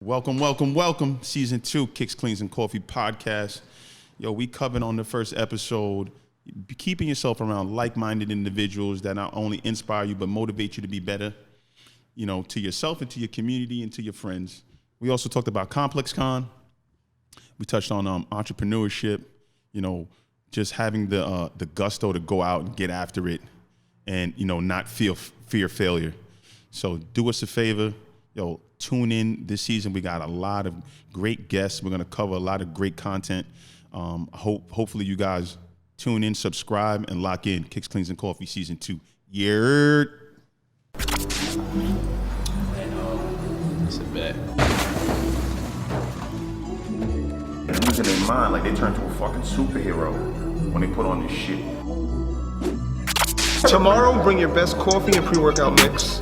Welcome. Season 2, Kicks, Cleans, and Coffee podcast. Yo, we covered on the first episode, keeping yourself around like-minded individuals that not only inspire you, but motivate you to be better, you know, to yourself and to your community and to your friends. We also talked about Complexcon. We touched on entrepreneurship, you know, just having the gusto to go out and get after it and, you know, not fear failure. So do us a favor, yo, tune in this season. We got a lot of great guests. We're going to cover a lot of great content. Hopefully you guys tune in, subscribe, and lock in. Kicks, Cleans, and Coffee Season 2. Yeah. It's a bet. And losing their mind like they turn to a fucking superhero when they put on this shit. Tomorrow, bring your best coffee and pre-workout mix.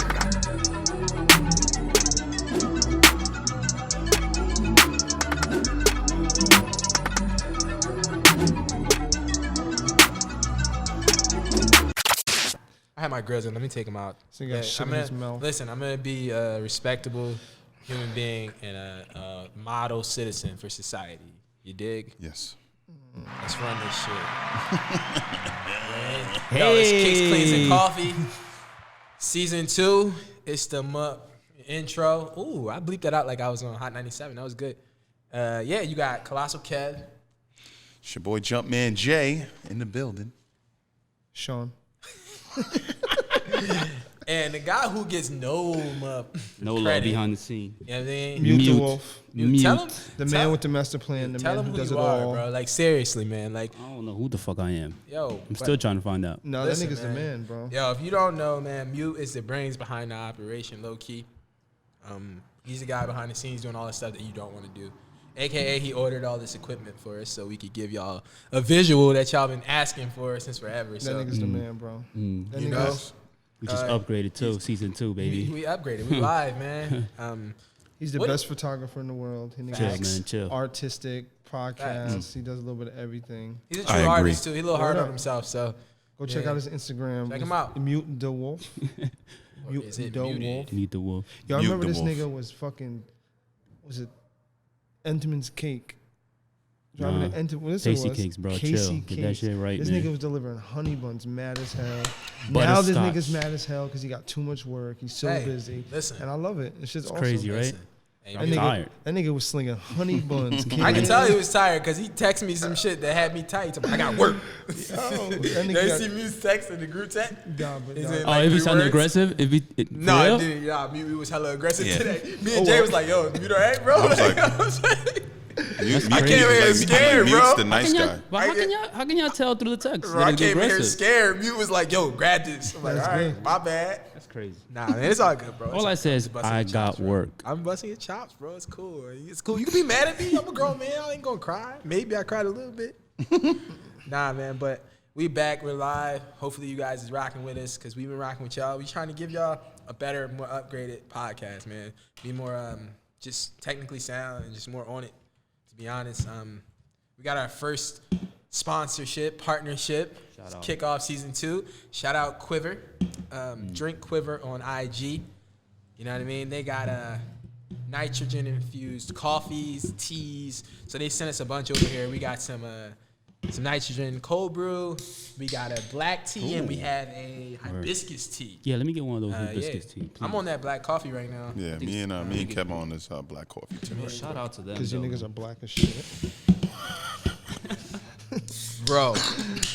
I had my grills in. Let me take them out. So you got shit in his mouth. Listen, I'm gonna be a respectable human being and a model citizen for society. You dig? Yes. Let's run this shit. Yo, it's Kicks, Cleans, and Coffee. Season 2. It's the intro. Ooh, I bleeped that out like I was on Hot 97. That was good. Yeah, you got Colossal Kev. It's your boy Jumpman Jay in the building. Sean. And the guy who gets no love behind the scene. You know what I mean? Mute the wolf. Tell him. The man with the master plan. The Tell man him who does you it are, all. bro. Like, seriously, man. Like, I don't know who the fuck I am. yo. I'm still trying to find out. No, Listen, that nigga's man. the man, bro. Yo, if you don't know, man, Mute is the brains behind the operation, low key. He's the guy behind the scenes doing all the stuff that you don't want to do. AKA, he ordered all this equipment for us so we could give y'all a visual that y'all been asking for since forever. That So, nigga's the man, bro. That you nigga's know, We just upgraded too, season 2, baby. we upgraded. We live, man. he's the What- best photographer in the world. He Chill, nigga's man, chill. artistic, podcasts. He does a little bit of everything. He's a I true agree. artist, too. He's a little hard Word on up. himself, so. Go check Yeah. out his Instagram. Check him out. Mute the wolf. Mute is it the muted? wolf. Meet the wolf. Yo, I Mute remember the this wolf. nigga was fucking, was it Entenmann's Cake? Driving Nah. to Entenmann, what this Tasty was? Cakes, bro. Casey Chill. Get that Cakes. shit right, This man. nigga was delivering honey buns mad as hell. Now this Butterscotch. nigga's mad as hell because he got too much work. He's so Hey, busy. listen. And I love it. It's just awesome. crazy, right? Listen. Hey, I'm Mute. tired. That nigga was slinging honey buns. I can tell he was tired because he texted me some shit that had me tight. I got work. that Did nigga you got- see Mute's text in the group chat? Nah, but Is nah. it Oh, like if he 3 sounded words? aggressive? If he, No, for real? I didn't. Yeah, Mute was hella aggressive Yeah. today. Me and Jay was like, yo, Mute all right, bro? I was like- I was like, I came in here scared, bro. Mute's the nice guy. But how can y'all tell through the text? bro, I that it's came in here aggressive? scared. Mute was like, yo, grab this. I'm like, That's all right, good. my bad. That's crazy. Nah, man, it's all good, bro. All I said is busting I your chops, got bro. work. I'm busting your chops, bro. It's cool. It's cool. You can be mad at me. I'm a grown man. I ain't gonna cry. Maybe I cried a little bit. Nah, man, but we back. We're live. Hopefully you guys is rocking with us because we've been rocking with y'all. We trying to give y'all a better, more upgraded podcast, man. Be more just technically sound and just more on it. To be honest, we got our first sponsorship partnership. Shout out. Kickoff season 2. Shout out Quivr. Drink Quivr on IG. You know what I mean? They got nitrogen infused coffees, teas. So they sent us a bunch over here. We got some nitrogen cold brew. We got a black tea and we have a hibiscus tea. Yeah, let me get one of those Yeah. hibiscus tea, please. I'm on that black coffee right now. Yeah, me and Kev on this black coffee too. Well, shout out to them. Because you though. niggas are black as shit. Bro.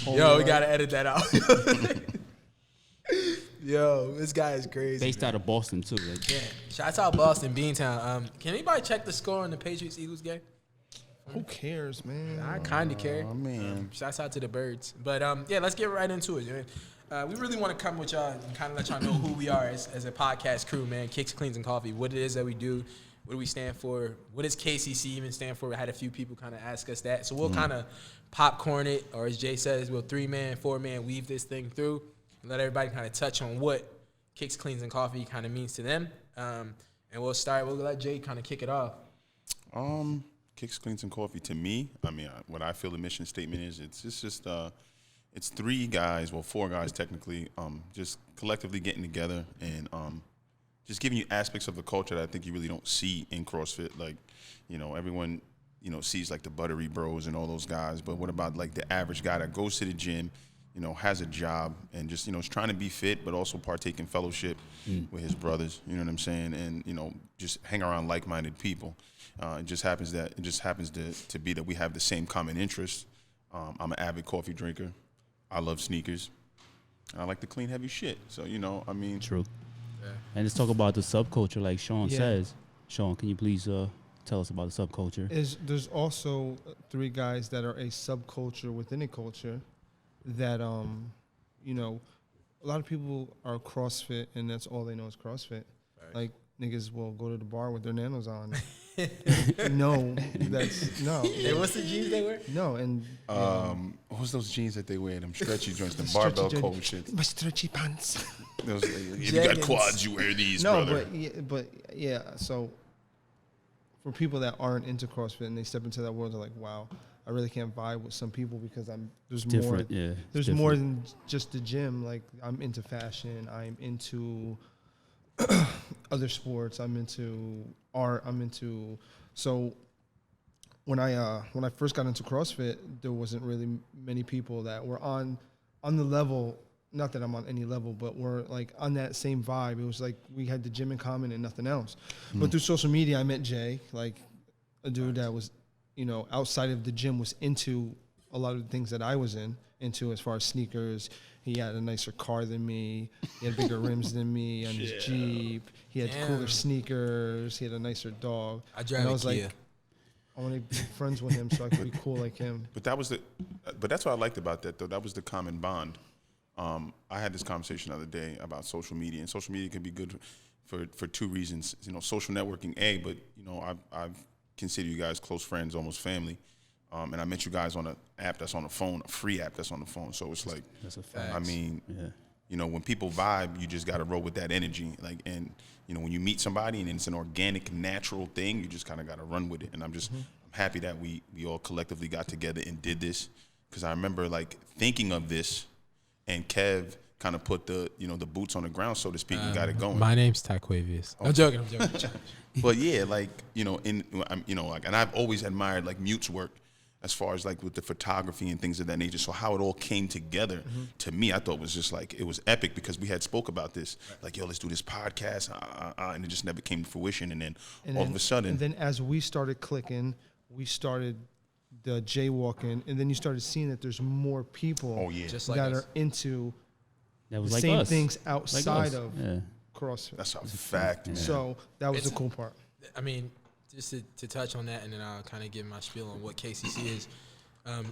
Yo, we gotta edit that out. Yo, this guy is crazy. Based out of Boston too. Like, Yeah. Shouts out Boston, Beantown. Can anybody check the score on the Patriots-Eagles game? Who cares, man? I kind of care. Oh man. Shouts out to the birds. But yeah, let's get right into it, man. We really want to come with y'all and kind of let y'all know who we are as a podcast crew, man. Kicks, Cleans, and Coffee. What it is that we do. What do we stand for? What does KCC even stand for? I had a few people kind of ask us that. So we'll kind of popcorn it, or as Jay says, we'll 3-man, 4-man weave this thing through and let everybody kind of touch on what Kicks, Cleans, and Coffee kind of means to them. And we'll let Jay kind of kick it off. Kicks, Cleans, and Coffee to me, I mean, what I feel the mission statement is, it's 3 guys, well 4 guys technically, just collectively getting together and just giving you aspects of the culture that I think you really don't see in CrossFit. Like, everyone, sees like the buttery bros and all those guys. But what about like the average guy that goes to the gym, has a job and just, is trying to be fit, but also partake in fellowship with his brothers, you know what I'm saying? And, just hang around like-minded people. It just happens to be that we have the same common interests. I'm an avid coffee drinker. I love sneakers. I like to clean heavy shit. So, True. Yeah. And let's talk about the subculture, like Sean Yeah. says. Sean, can you please tell us about the subculture? There's also 3 guys that are a subculture within a culture that a lot of people are CrossFit and that's all they know is CrossFit. Right. Like niggas will go to the bar with their nanos on. No. Hey, what's the jeans they wear? No, and What was those jeans that they wear? Them stretchy joints, the Stretchy barbell joint- cold shit. my stretchy pants. Those, if you got Jeggings. quads, you wear these, No, brother. but yeah. So for people that aren't into CrossFit and they step into that world, they're like, wow, I really can't vibe with some people because there's Different, more. yeah. it's There's different. more than just the gym. Like I'm into fashion. I'm into other sports. I'm into art. So when I first got into CrossFit, there wasn't really many people that were on the level. Not that I'm on any level, but we're like on that same vibe. It was like we had the gym in common and nothing else. But through social media, I met Jay, like a dude that was, outside of the gym was into a lot of the things that I was into as far as sneakers. He had a nicer car than me. He had bigger rims than me on his Jeep. He had Damn. cooler sneakers. He had a nicer dog. I drive And a was Kia. like, I want to be friends with him so I could be cool like him. But that's what I liked about that, though. That was the common bond. I had this conversation the other day about social media, and social media can be good for 2 reasons. Social networking, but I've considered you guys close friends, almost family. And I met you guys on an app that's on the phone, a free app that's on the phone. So it's like, That's a fact. I mean, Yeah. when people vibe, you just got to roll with that energy. Like, and when you meet somebody and it's an organic, natural thing, you just kind of got to run with it. And I'm happy that we all collectively got together and did this, because I remember like thinking of this, and Kev kind of put the the boots on the ground, so to speak, and got it going. My name's Taquavius. I'm joking. But yeah, like and I've always admired like Mute's work as far as like with the photography and things of that nature. So how it all came together to me, I thought was just like, it was epic, because we had spoke about this, like, yo, let's do this podcast, and it just never came to fruition. And then all of a sudden, And then as we started clicking, we started the jaywalking, and then you started seeing that there's more people oh yeah, Just like that us. are into That the was like same us. things Like outside us. of Yeah. CrossFit. that's a fact, man. So that was It's- the cool part. I mean, just to touch on that, and then I'll kind of give my spiel on what KCC is.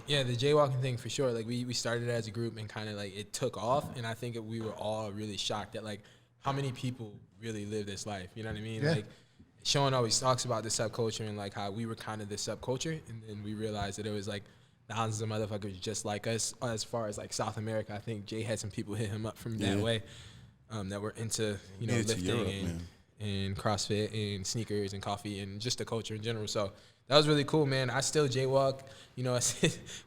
Yeah, the jaywalking thing for sure. Like we started as a group and kind of like it took off, and I think we were all really shocked at like how many people really live this life. You know what I mean? Yeah. Like Sean always talks about the subculture and like how we were kind of the subculture, and then we realized that it was like thousands of motherfuckers just like us. As far as like South America, I think Jay had some people hit him up from that way that were into Yeah, to lifting Europe, and man. and CrossFit and sneakers and coffee and just the culture in general. So that was really cool, man. I still jaywalk.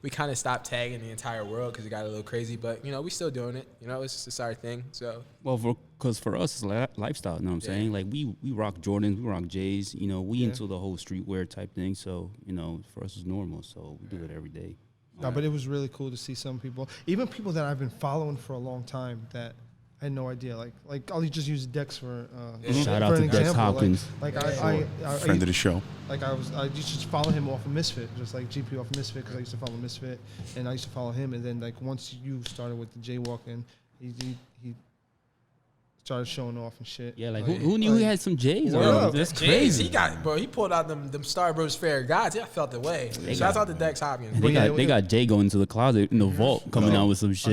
We kind of stopped tagging the entire world because it got a little crazy, but we still doing it. It's our thing. So Well, because for us, it's lifestyle, you know what I'm Yeah. saying? Like, we rock Jordans, we rock J's, we into the whole streetwear type thing. So, for us, it's normal. So, we do it every day. No, but it was really cool to see some people, even people that I've been following for a long time that I had no idea. Like I'll just use Dex for Shout for out an to Dex example. Hopkins. Like Friend I of the show. like I used to just follow him off of Misfit, just like GP off of Misfit, because I used to follow Misfit, and I used to follow him. And then like once you started with the jaywalking, he started showing off and shit. Yeah, like, Oh, who knew he had some J's? Word on? up. That's James, crazy. he pulled out them Starbros Fair guys. I felt the way. Shouts out to Dex Hopkins. They yeah, got Jay going to the closet in the vault, coming out with some shit.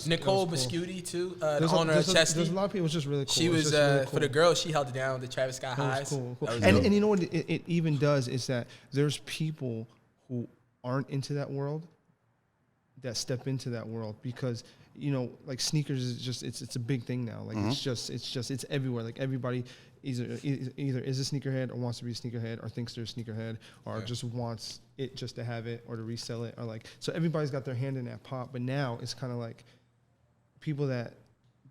Nicole cool. Biscuiti too, the There's owner of there's Chesty. a lot of people. It was just really cool. She It was just really for cool. the girls. She held it down with the Travis Scott That was highs. cool. That was And dope. you know what it even does is that there's people who aren't into that world that step into that world, because like sneakers is just it's a big thing now. Like it's everywhere. Like everybody either is a sneakerhead or wants to be a sneakerhead or thinks they're a sneakerhead or just wants it just to have it or to resell it, or like, so everybody's got their hand in that pot. But now it's kind of like people that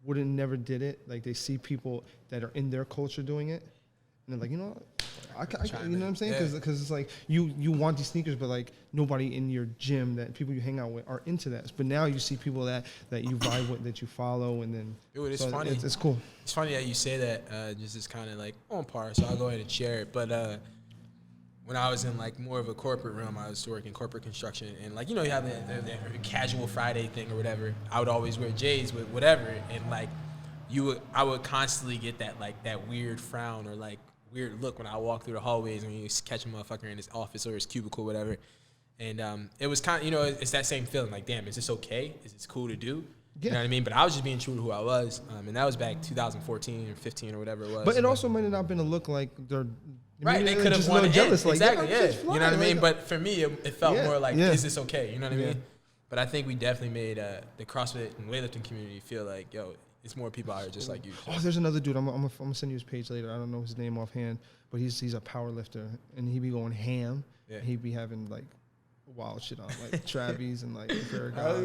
wouldn't never did it. Like they see people that are in their culture doing it, and they're like, you know what? You know what I'm saying? Because it's like you want these sneakers, but like nobody in your gym, that people you hang out with, are into that. But now you see people that you vibe with, that you follow, and then it's funny. It's cool. It's funny that you say that. Just is kind of like on par. So I'll go ahead and share it. But when I was in like more of a corporate realm, I was working corporate construction, and like you know you have the casual Friday thing or whatever. I would always wear J's with whatever, and like I would constantly get that weird frown or like weird look when I walk through the hallways and you catch a motherfucker in his office or his cubicle, whatever. And it was kind of, you know, it's that same feeling like, damn, is this okay? Is this cool to do? Yeah. You know what I mean? But I was just being true to who I was. And that was back 2014 or 15 or whatever it was. But it also might have not been a look like they're... Right, they could have wanted jealous. Like, exactly, yeah. You know what I mean? Like, but for me, it felt more like, is this okay? You know what I mean? But I think we definitely made the CrossFit and weightlifting community feel like, yo, it's more people out here just like you. Oh, there's another dude. I'm gonna send you his page later. I don't know his name offhand, but he's a power lifter, and he be going ham. Yeah. He be having like wild shit on, like Travis and like Paragon.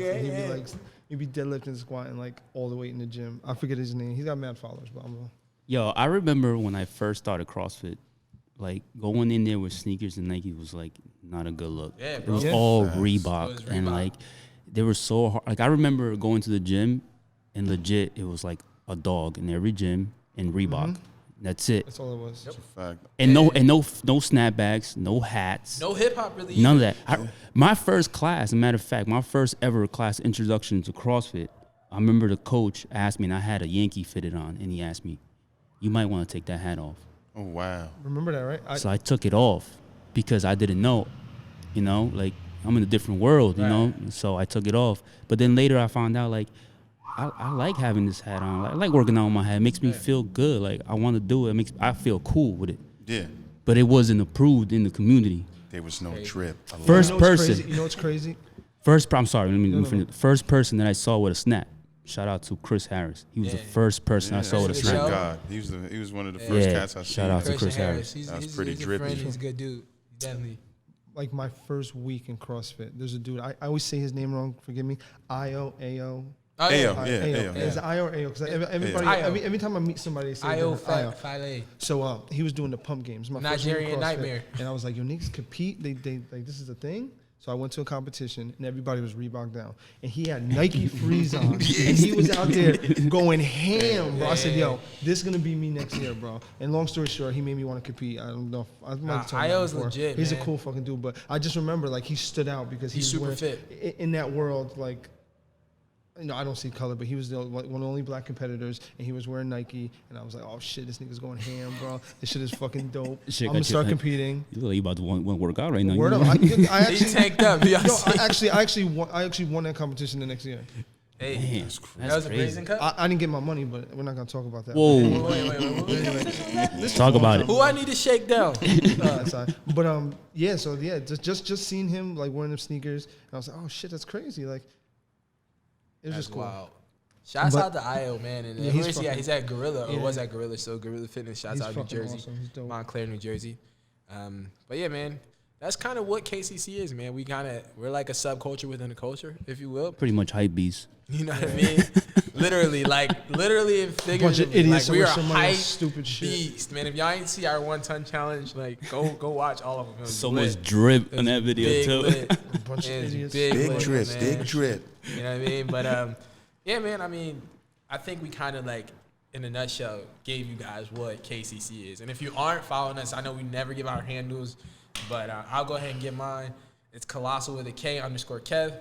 He'd be deadlifting, squatting like all the weight in the gym. I forget his name. He's got mad followers, but Yo, I remember when I first started CrossFit, like going in there with sneakers and Nike was like not a good look. Yeah, bro. It was all Reebok, and like they were so hard. Like I remember going to the gym. And legit, it was like a dog in every gym and Reebok. Mm-hmm. That's it. That's all it was. That's a fact. And no snapbacks, no hats. No hip hop really. None of that. My first class, as a matter of fact, my first ever class introduction to CrossFit, I remember the coach asked me, and I had a Yankee fitted on, and he asked me, you might want to take that hat off. Oh, wow. Remember that, right? So I took it off because I didn't know, you know, like I'm in a different world, you know, so I took it off. But then later I found out, like, I like having this hat on. I like working out on my hat. It makes me feel good. Like, I want to do it. I feel cool with it. Yeah. But it wasn't approved in the community. There was no drip. First person. You know what's crazy? I'm sorry. Let me finish. First person that I saw with a snap. Shout out to Chris Harris. He was the first person I saw with a snap. Thank God. He was one of the first cats I saw. Shout out to Chris Harris. He's pretty drippy. He's a good dude. Definitely. Like my first week in CrossFit, there's a dude. I always say his name wrong. Forgive me. Ayo. Ayo. Is it Ayo or Ayo? Because every time I meet somebody, they say Ayo. So he was doing the pump games. My Nigerian nightmare. And I was like, yo, niggas compete. They like, this is a thing. So I went to a competition, and everybody was Reebok down. And he had Nike Freeze on, and he was out there going ham, bro. I said, yo, this is going to be me next year, bro. And long story short, he made me want to compete. I don't know. I might have told him Ayo's legit, He's a cool fucking dude, but I just remember, like, he stood out because he's super fit. In that world, like, you know, I don't see color, but he was one of the only black competitors, and he was wearing Nike, and I was like, oh shit, this nigga's going ham, bro. This shit is fucking dope. I'm gonna start competing. You look like you about to want to work out right now. Word up. I actually tanked up. I actually won that competition the next year. Hey, damn, that was a grazing cut? I didn't get my money, but we're not gonna talk about that. Whoa. Wait. Let's talk about it. Who I need to shake down? Sorry. But just seeing him like wearing them sneakers, and I was like, oh shit, that's crazy. Like, it was just cool. Wow. Shouts out to Ayo, man. And he's at Gorilla, or was at Gorilla, so Gorilla Fitness. Shouts out New Jersey, awesome. Montclair, New Jersey. But yeah, man, that's kind of what KCC is, man. We're like a subculture within a culture, if you will. Pretty much hype beast. You know what I mean? literally and figuratively. Bunch of idiots, like, we are hype stupid shit. Beast, man. If y'all ain't see our 1-ton challenge, like go watch all of them. So much drip in that video too. A bunch of idiots. Big drip. You know what I mean? But yeah, man. I mean, I think we kind of like, in a nutshell, gave you guys what KCC is. And if you aren't following us, I know we never give our handles, but I'll go ahead and give mine. It's Colossal with a K_Kev.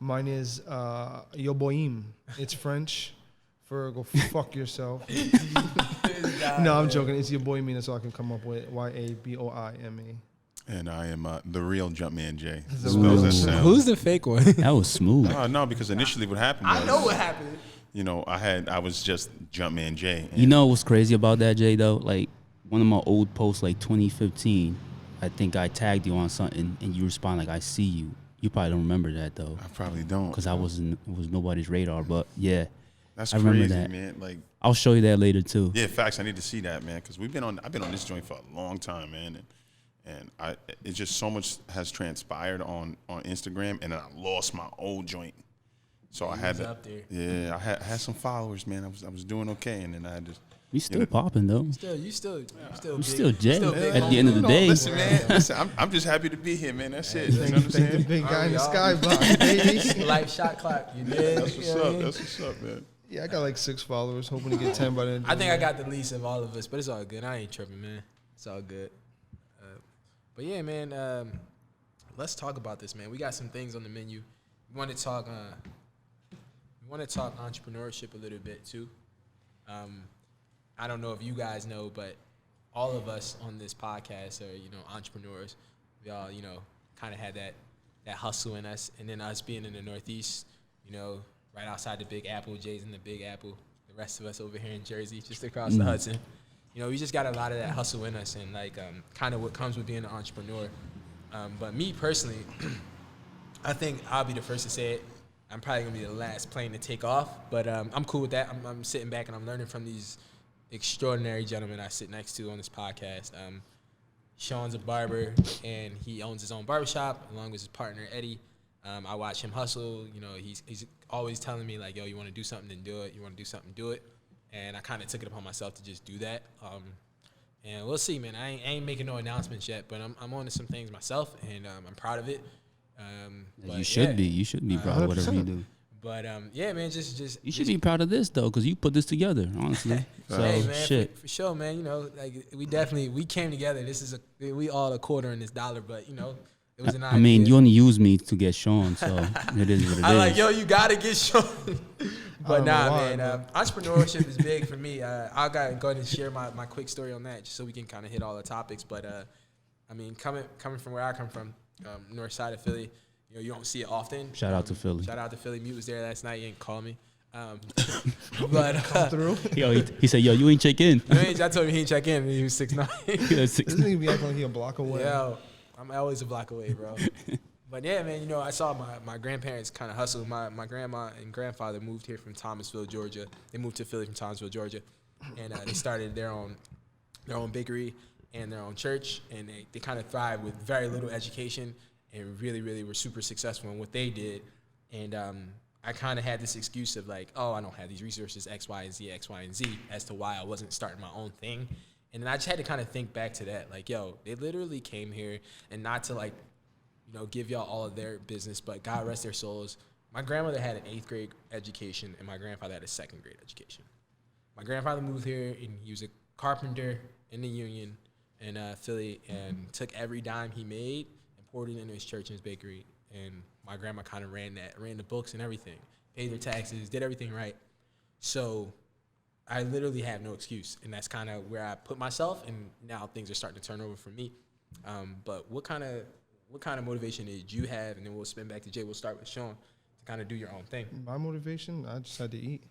Mine is Yo Boim. It's French for go fuck yourself. No, I'm joking. It's Your Boy Me. That's all I can come up with. YABOIMA. And I am the real Jumpman J. Who's the fake one? That was smooth. No, because initially what happened was, I know what happened. You know, I was just Jumpman J. You know what's crazy about that, Jay, though? Like, one of my old posts, like 2015, I think I tagged you on something, and you respond like, I see you. You probably don't remember that, though. I probably don't. Because it was nobody's radar, but yeah. That's I remember crazy, that. man. Like, I'll show you that later, too. Yeah, facts. I need to see that, man, because I've been on this joint for a long time, man. And it's just so much has transpired on Instagram, and then I lost my old joint. So I He had was to, up there. yeah, I had some followers, man. I was doing okay, and then I had to. We still popping though. You still We still Jay. still big At the end of the No, day, listen, man. Listen, I'm just happy to be here, man. That's it. You know what I'm Thank the saying? big guy in the Alright, skybox, baby. life shot clock. You did. That's what's up. That's what's up, man. Yeah, I got like 6 followers, hoping to get 10 by the end. I think I got the least of all of us, but it's all good. I ain't tripping, man. It's all good. But yeah, man. Let's talk about this, man. We got some things on the menu. We want to talk. We want to talk entrepreneurship a little bit too. I don't know if you guys know, but all of us on this podcast are, entrepreneurs. We all, kind of had that hustle in us, and then us being in the Northeast, right outside the Big Apple, Jay's in the Big Apple. The rest of us over here in Jersey, just across the Hudson. We just got a lot of that hustle in us, and kind of what comes with being an entrepreneur. But me personally, I think I'll be the first to say it. I'm probably gonna be the last plane to take off, but I'm cool with that. I'm sitting back and I'm learning from these extraordinary gentlemen I sit next to on this podcast. Sean's a barber, and he owns his own barbershop along with his partner Eddie. I watch him hustle. He's always telling me like, "Yo, you want to do something, then do it. You want to do something, do it." And I kind of took it upon myself to just do that. And we'll see, man. I ain't making no announcements yet, but I'm on to some things myself, and I'm proud of it. you should be. You should be proud of whatever you do. But yeah, man, just You should be proud of this though, because you put this together, honestly. So hey, man, shit. for sure, man. We came together. We all a quarter in this dollar, but it was an idea. I mean, you only use me to get Sean, so it is what it is. I'm like, yo, you gotta get Sean. But nah, why, man. Entrepreneurship is big for me. I gotta go ahead and share my quick story on that, just so we can kind of hit all the topics. But I mean, coming from where I come from, north side of Philly, you don't see it often. Shout out to Philly. Shout out to Philly. Mute was there last night. He ain't call me. But through. Yo, he said, yo, you ain't check in. I told him he didn't check in. He was 6'9". This nigga be acting like he a block away. Yo, I'm always a block away, bro. But yeah, man, I saw my grandparents kind of hustle. My grandma and grandfather moved here from Thomasville, Georgia. They moved to Philly from Thomasville, Georgia, and they started their own bakery and their own church, and they kind of thrived with very little education and really, really were super successful in what they did. And I kind of had this excuse of like, oh, I don't have these resources, X, Y, and Z, as to why I wasn't starting my own thing. And then I just had to kind of think back to that. Like, yo, they literally came here, and not to like, give y'all all of their business, but God rest their souls. My grandmother had an 8th grade education, and my grandfather had a 2nd grade education. My grandfather moved here, and he was a carpenter in the union in Philly, and took every dime he made and poured it into his church and his bakery. And my grandma kind of ran the books and everything, paid their taxes, did everything right. So I literally have no excuse, and that's kind of where I put myself, and now things are starting to turn over for me. But what kind of motivation did you have? And then we'll spin back to Jay. We'll start with Sean to kind of do your own thing. My motivation, I just had to eat.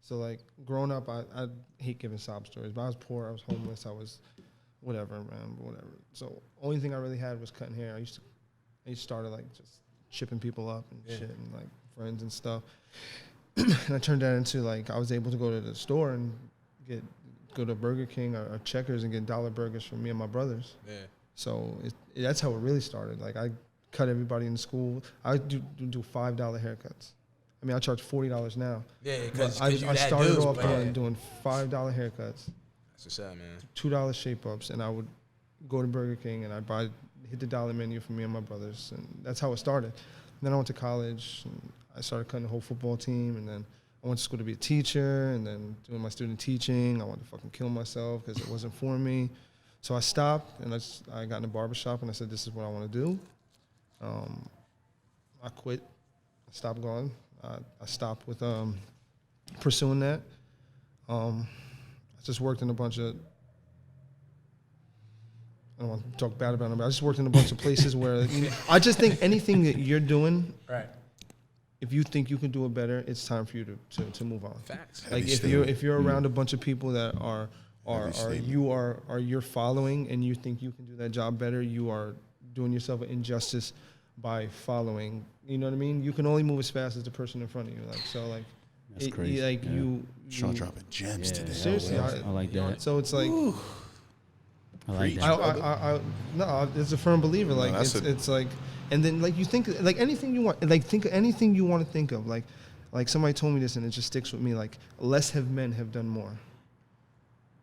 So like growing up, I hate giving sob stories, but I was poor, I was homeless, I was whatever, man, whatever. So only thing I really had was cutting hair. I used to start like just chipping people up and shit, and like friends and stuff. And I turned that into like I was able to go to the store and go to Burger King or Checkers and get dollar burgers for me and my brothers. Yeah. So that's how it really started. Like I cut everybody in school. I do $5 haircuts. I mean, I charge $40 now. Yeah, because I you started dudes, off yeah. doing $5 haircuts, That's what's up, man. $2 shape ups, and I would go to Burger King and I'd hit the dollar menu for me and my brothers, and that's how it started. And then I went to college, and I started cutting the whole football team, and then I went to school to be a teacher, and then doing my student teaching. I wanted to fucking kill myself because it wasn't for me. So I stopped, and I got in a barbershop, and I said, this is what I want to do. I quit. I stopped going. I stopped with pursuing that. I just worked in a bunch of, I don't want to talk bad about them, but I just worked in a bunch of places where, I just think anything that you're doing, Right. if you think you can do it better, it's time for you to move on. Facts. Like if you're around a bunch of people that are you're following, and you think you can do that job better, you are doing yourself an injustice by following. You know what I mean? You can only move as fast as the person in front of you. Like so, like That's crazy. You Sean dropping gems today. Seriously, I like that. So it's like I like Preach. that. No, it's a firm believer. Like it's like, and then like you think like anything you want, like think of anything you want to think of. Like somebody told me this and it just sticks with me. Like less men have done more.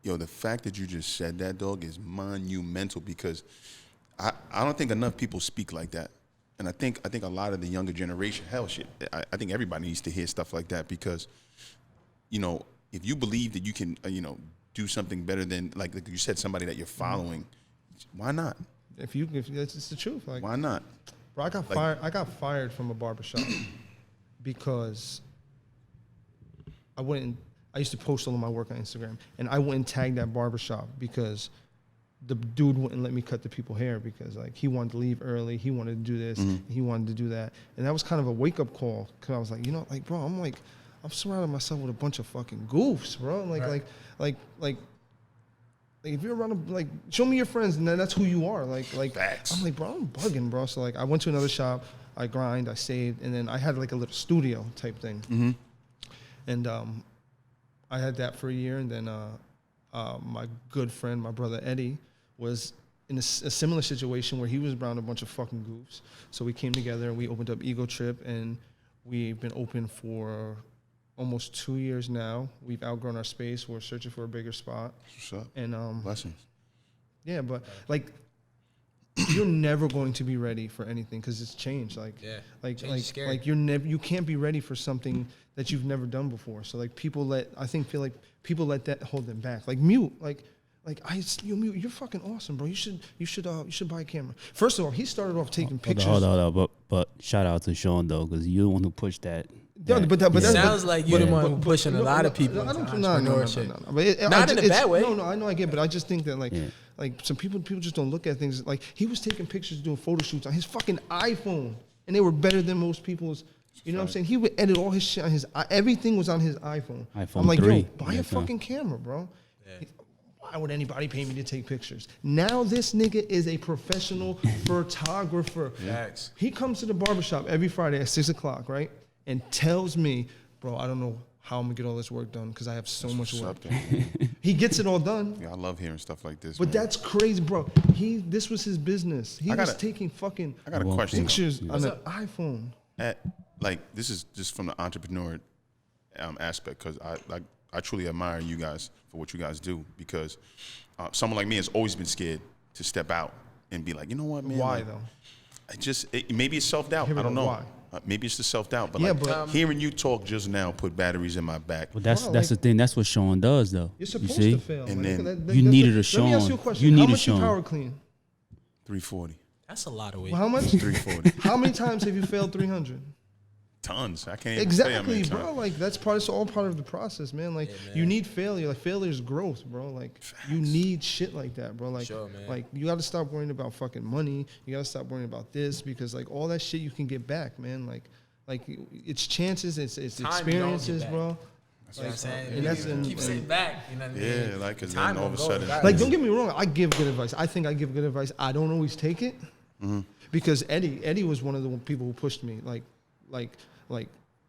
Yo, the fact that you just said that, dog, is monumental because I don't think enough people speak like that. And I think a lot of the younger generation, hell shit, I think everybody needs to hear stuff like that because, you know, if you believe that you can, do something better than, like you said, somebody that you're following, why not? If it's the truth. Like, why not? Bro, I got fired from a barbershop because I used to post all of my work on Instagram, and I wouldn't tag that barbershop because the dude wouldn't let me cut the people hair because like he wanted to leave early, he wanted to do this, and he wanted to do that, and that was kind of a wake up call because I was like, bro, I'm surrounding myself with a bunch of fucking goofs, bro. Like if you're around, show me your friends, and then that's who you are. Facts. I'm like, bro, I'm bugging, bro. So I went to another shop, I grind, I saved, and then I had like a little studio type thing, and I had that for a year, and then my good friend, my brother Eddie, was in a similar situation where he was around a bunch of fucking goofs. So we came together and we opened up Ego Trip, and we've been open for almost 2 years now. We've outgrown our space. We're searching for a bigger spot. What's up? And Blessings. yeah, but you're never going to be ready for anything because it's changed. Change is scary. You can't be ready for something that you've never done before. So people let that hold them back. Like Mute, Mute, you're fucking awesome, bro. You should buy a camera. First of all, he started off taking pictures. Hold on. But shout out to Sean though, because you're the one who pushed that. It sounds like you're the one who pushing a lot of people into entrepreneurship. Not in a bad way. No, I know I get, but I just think that like some people just don't look at things. Like he was taking pictures, doing photo shoots on his fucking iPhone, and they were better than most people's. You know what I'm saying? He would edit all his shit on his. Everything was on his iPhone. iPhone I'm like, 3. yo, buy a fucking camera, bro. Yeah. Why would anybody pay me to take pictures? Now this nigga is a professional photographer. Facts. He comes to the barbershop every Friday at 6 o'clock, right? And tells me, bro, I don't know how I'm gonna get all this work done because I have so much work. He gets it all done. Yeah, I love hearing stuff like this. But that's crazy, bro. This was his business. He was taking fucking I got a question. Pictures on an iPhone. This is just from the entrepreneur aspect because I truly admire you guys for what you guys do because someone like me has always been scared to step out and be like, you know what, man? Why though? Maybe it's self-doubt. I don't know. Why? Maybe it's the self-doubt. But hearing you talk just now put batteries in my back. But that's the thing. That's what Sean does though. You're supposed to fail. And then you needed a Sean. Let me ask you a question. You how need much a Sean. you power clean? 340. That's a lot of weight. Well, how much? 340. How many times have you failed 300? Tons. I can't even say how many Exactly, bro. times. Like it's all part of the process, man. Like you need failure. Like failure is growth, bro. Like you need shit like that, bro. Like Sure, man. like you got to stop worrying about fucking money. You got to stop worrying about this because like all that shit you can get back, man. Like it's chances, it's experiences, bro. That's what I'm saying. And that's keep sitting back. You know what I mean? Yeah, because then all of a sudden. Like don't get me wrong, I give good advice. I think I give good advice. I don't always take it because Eddie was one of the people who pushed me. Like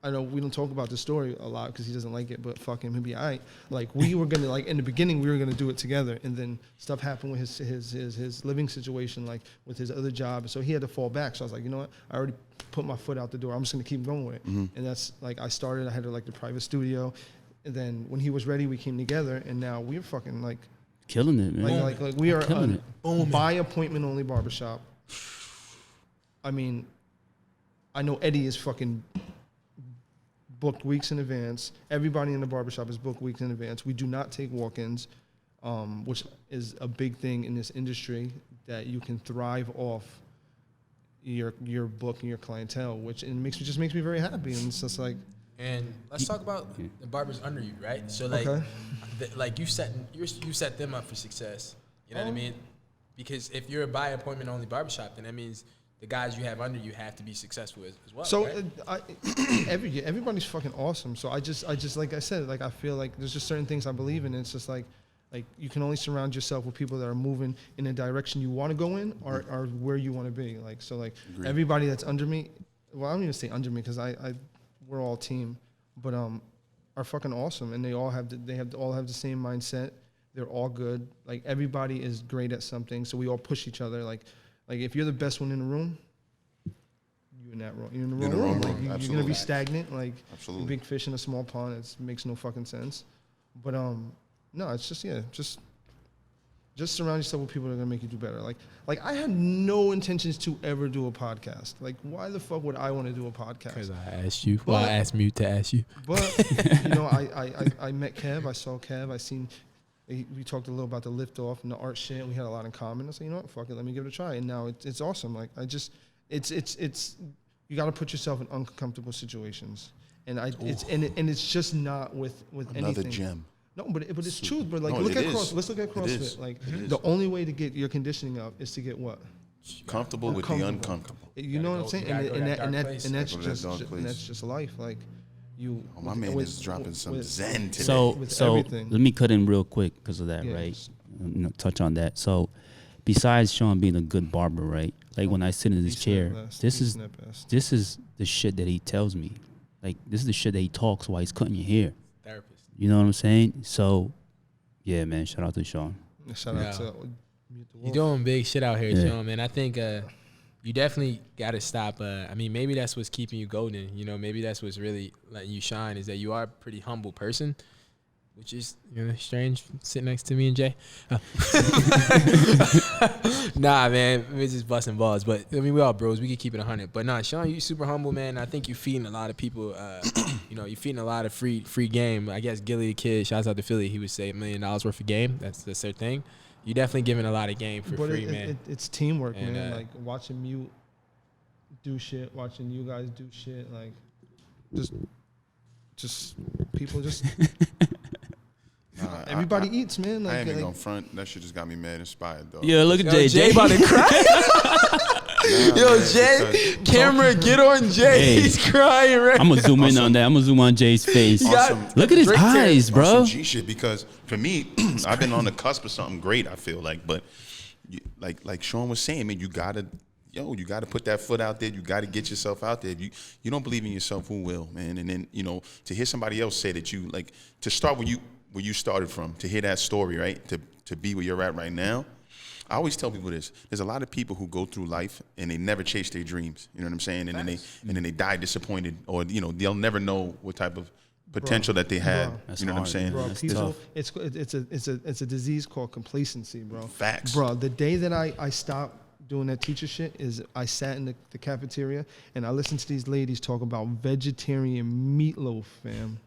I know we don't talk about the story a lot because he doesn't like it, but fuck him, he'll be all right. Like we were gonna in the beginning we were gonna do it together, and then stuff happened with his living situation, like with his other job, so he had to fall back. So I was like, you know what? I already put my foot out the door. I'm just gonna keep going with it, and that's like I had the private studio, and then when he was ready, we came together, and now we're fucking like killing it, man. Like we are Killing a by appointment only barbershop. I mean, I know Eddie is fucking booked weeks in advance. Everybody in the barbershop is booked weeks in advance. We do not take walk-ins, which is a big thing in this industry, that you can thrive off your book and your clientele, which makes me very happy. And it's just like. And let's talk about the barbers under you, right? So like you set them up for success. You know what I mean? Because if you're a by appointment only barbershop, then that means the guys you have under you have to be successful as well. So right? Everybody's fucking awesome. So I just like I said, like I feel like there's just certain things I believe in. And it's just like you can only surround yourself with people that are moving in the direction you want to go in or where you want to be. Like so, like Agreed. Everybody everybody that's under me. Well, I don't even say under me because we're all team, but are fucking awesome and they all have the same mindset. They're all good. Like everybody is great at something, so we all push each other. Like if you're the best one in the room, you're in that room. You're in the wrong room. Like you're gonna be stagnant. Like Absolutely. big fish in a small pond. It makes no fucking sense. But no, it's just just surround yourself with people that are gonna make you do better. Like I had no intentions to ever do a podcast. Like why the fuck would I want to do a podcast? Because I asked you. Well, I asked Mute to ask you. But I met Kev. I saw Kev. I seen. We talked a little about the lift off and the art shit. We had a lot in common. I said, you know what, fuck it, let me give it a try. And now it's awesome. Like it's you got to put yourself in uncomfortable situations. And it's just not with anything. Another gem. No, but it's true. But like, No, let's look at CrossFit. Like the only way to get your conditioning up is to get what? Comfortable with the uncomfortable. You know what I'm saying? And that's just life. Like. My man is dropping some zen today. So everything. let me cut in real quick because of that, right? Touch on that. So besides Sean being a good barber, right? Like when I sit in this chair, this is the shit that he tells me. Like this is the shit that he talks while he's cutting your hair. Therapist. You know what I'm saying? So yeah, man, shout out to Sean. Shout out to you're doing big shit out here, Sean, man. I think you definitely got to stop. I mean, maybe that's what's keeping you golden. You know, maybe that's what's really letting you shine is that you are a pretty humble person, which is, you know, strange sitting next to me and Jay. Nah, man, we're just busting balls. But, I mean, we all bros. We can keep it 100. But, nah, Sean, you super humble, man. I think you're feeding a lot of people, you know, you're feeding a lot of free game. I guess Gilly the Kid, shouts out to Philly, he would say $1 million worth of game. That's their thing. You definitely giving a lot of game for free, man. It's teamwork, and, man. Like watching Mute do shit, watching you guys do shit, like just people just. Everybody eats, man. Like, I ain't even gonna front. That shit just got me mad inspired, though. Yeah, look at Jay. Jay about to cry. Yo, Jay, camera, get on Jay. Hey. He's crying, right? I'm gonna zoom in on that. I'm gonna zoom on Jay's face. got Look at his Drake eyes, bro. Some G shit, because for me, I've been on the cusp of something great. I feel like, but like Sean was saying, man, you gotta put that foot out there. You gotta get yourself out there. If you don't believe in yourself, who will, man? And then to hear somebody else say that you to start where you started from, to hear that story, right? To be where you're at right now. I always tell people this. There's a lot of people who go through life and they never chase their dreams. You know what I'm saying? And then they die disappointed, or they'll never know what type of potential that they had. You know what I'm saying? Bro, people, it's a disease called complacency, bro. Facts. Bro, the day that I stopped doing that teacher shit is I sat in the cafeteria and I listened to these ladies talk about vegetarian meatloaf, fam.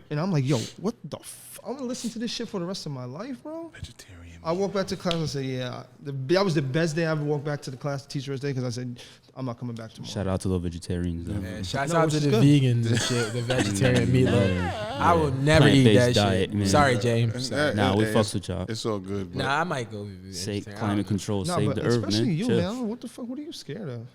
And I'm like, yo, what the I'm gonna listen to this shit for the rest of my life, bro. Vegetarian. I walked back to class and said, yeah, that was the best day I ever walked back to the class, teacher's day, because I said, I'm not coming back tomorrow. Shout out to those vegetarians. Man, shouts out to the vegans and shit, the vegetarian meatloaf. Yeah. I will never eat that Plant-based shit. diet, Sorry, James. Nah, we fucks with y'all. It's all good, bro. Nah, I might go Save vegetarian. climate control, Nah, save but the earth, especially man. you, Chill. man. What the fuck? What are you scared of?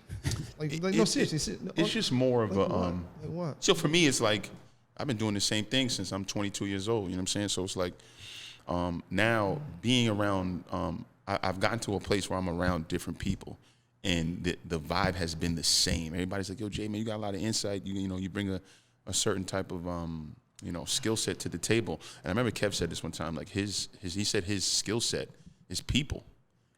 Like no, seriously. It's just more of like a Like what? So for me, it's like I've been doing the same thing since I'm 22 years old. You know what I'm saying? So it's like now being around. I've gotten to a place where I'm around different people, and the vibe has been the same. Everybody's like, "Yo, Jay, man, you got a lot of insight. You bring a certain type of skill set to the table." And I remember Kev said this one time. Like he said his skill set is people,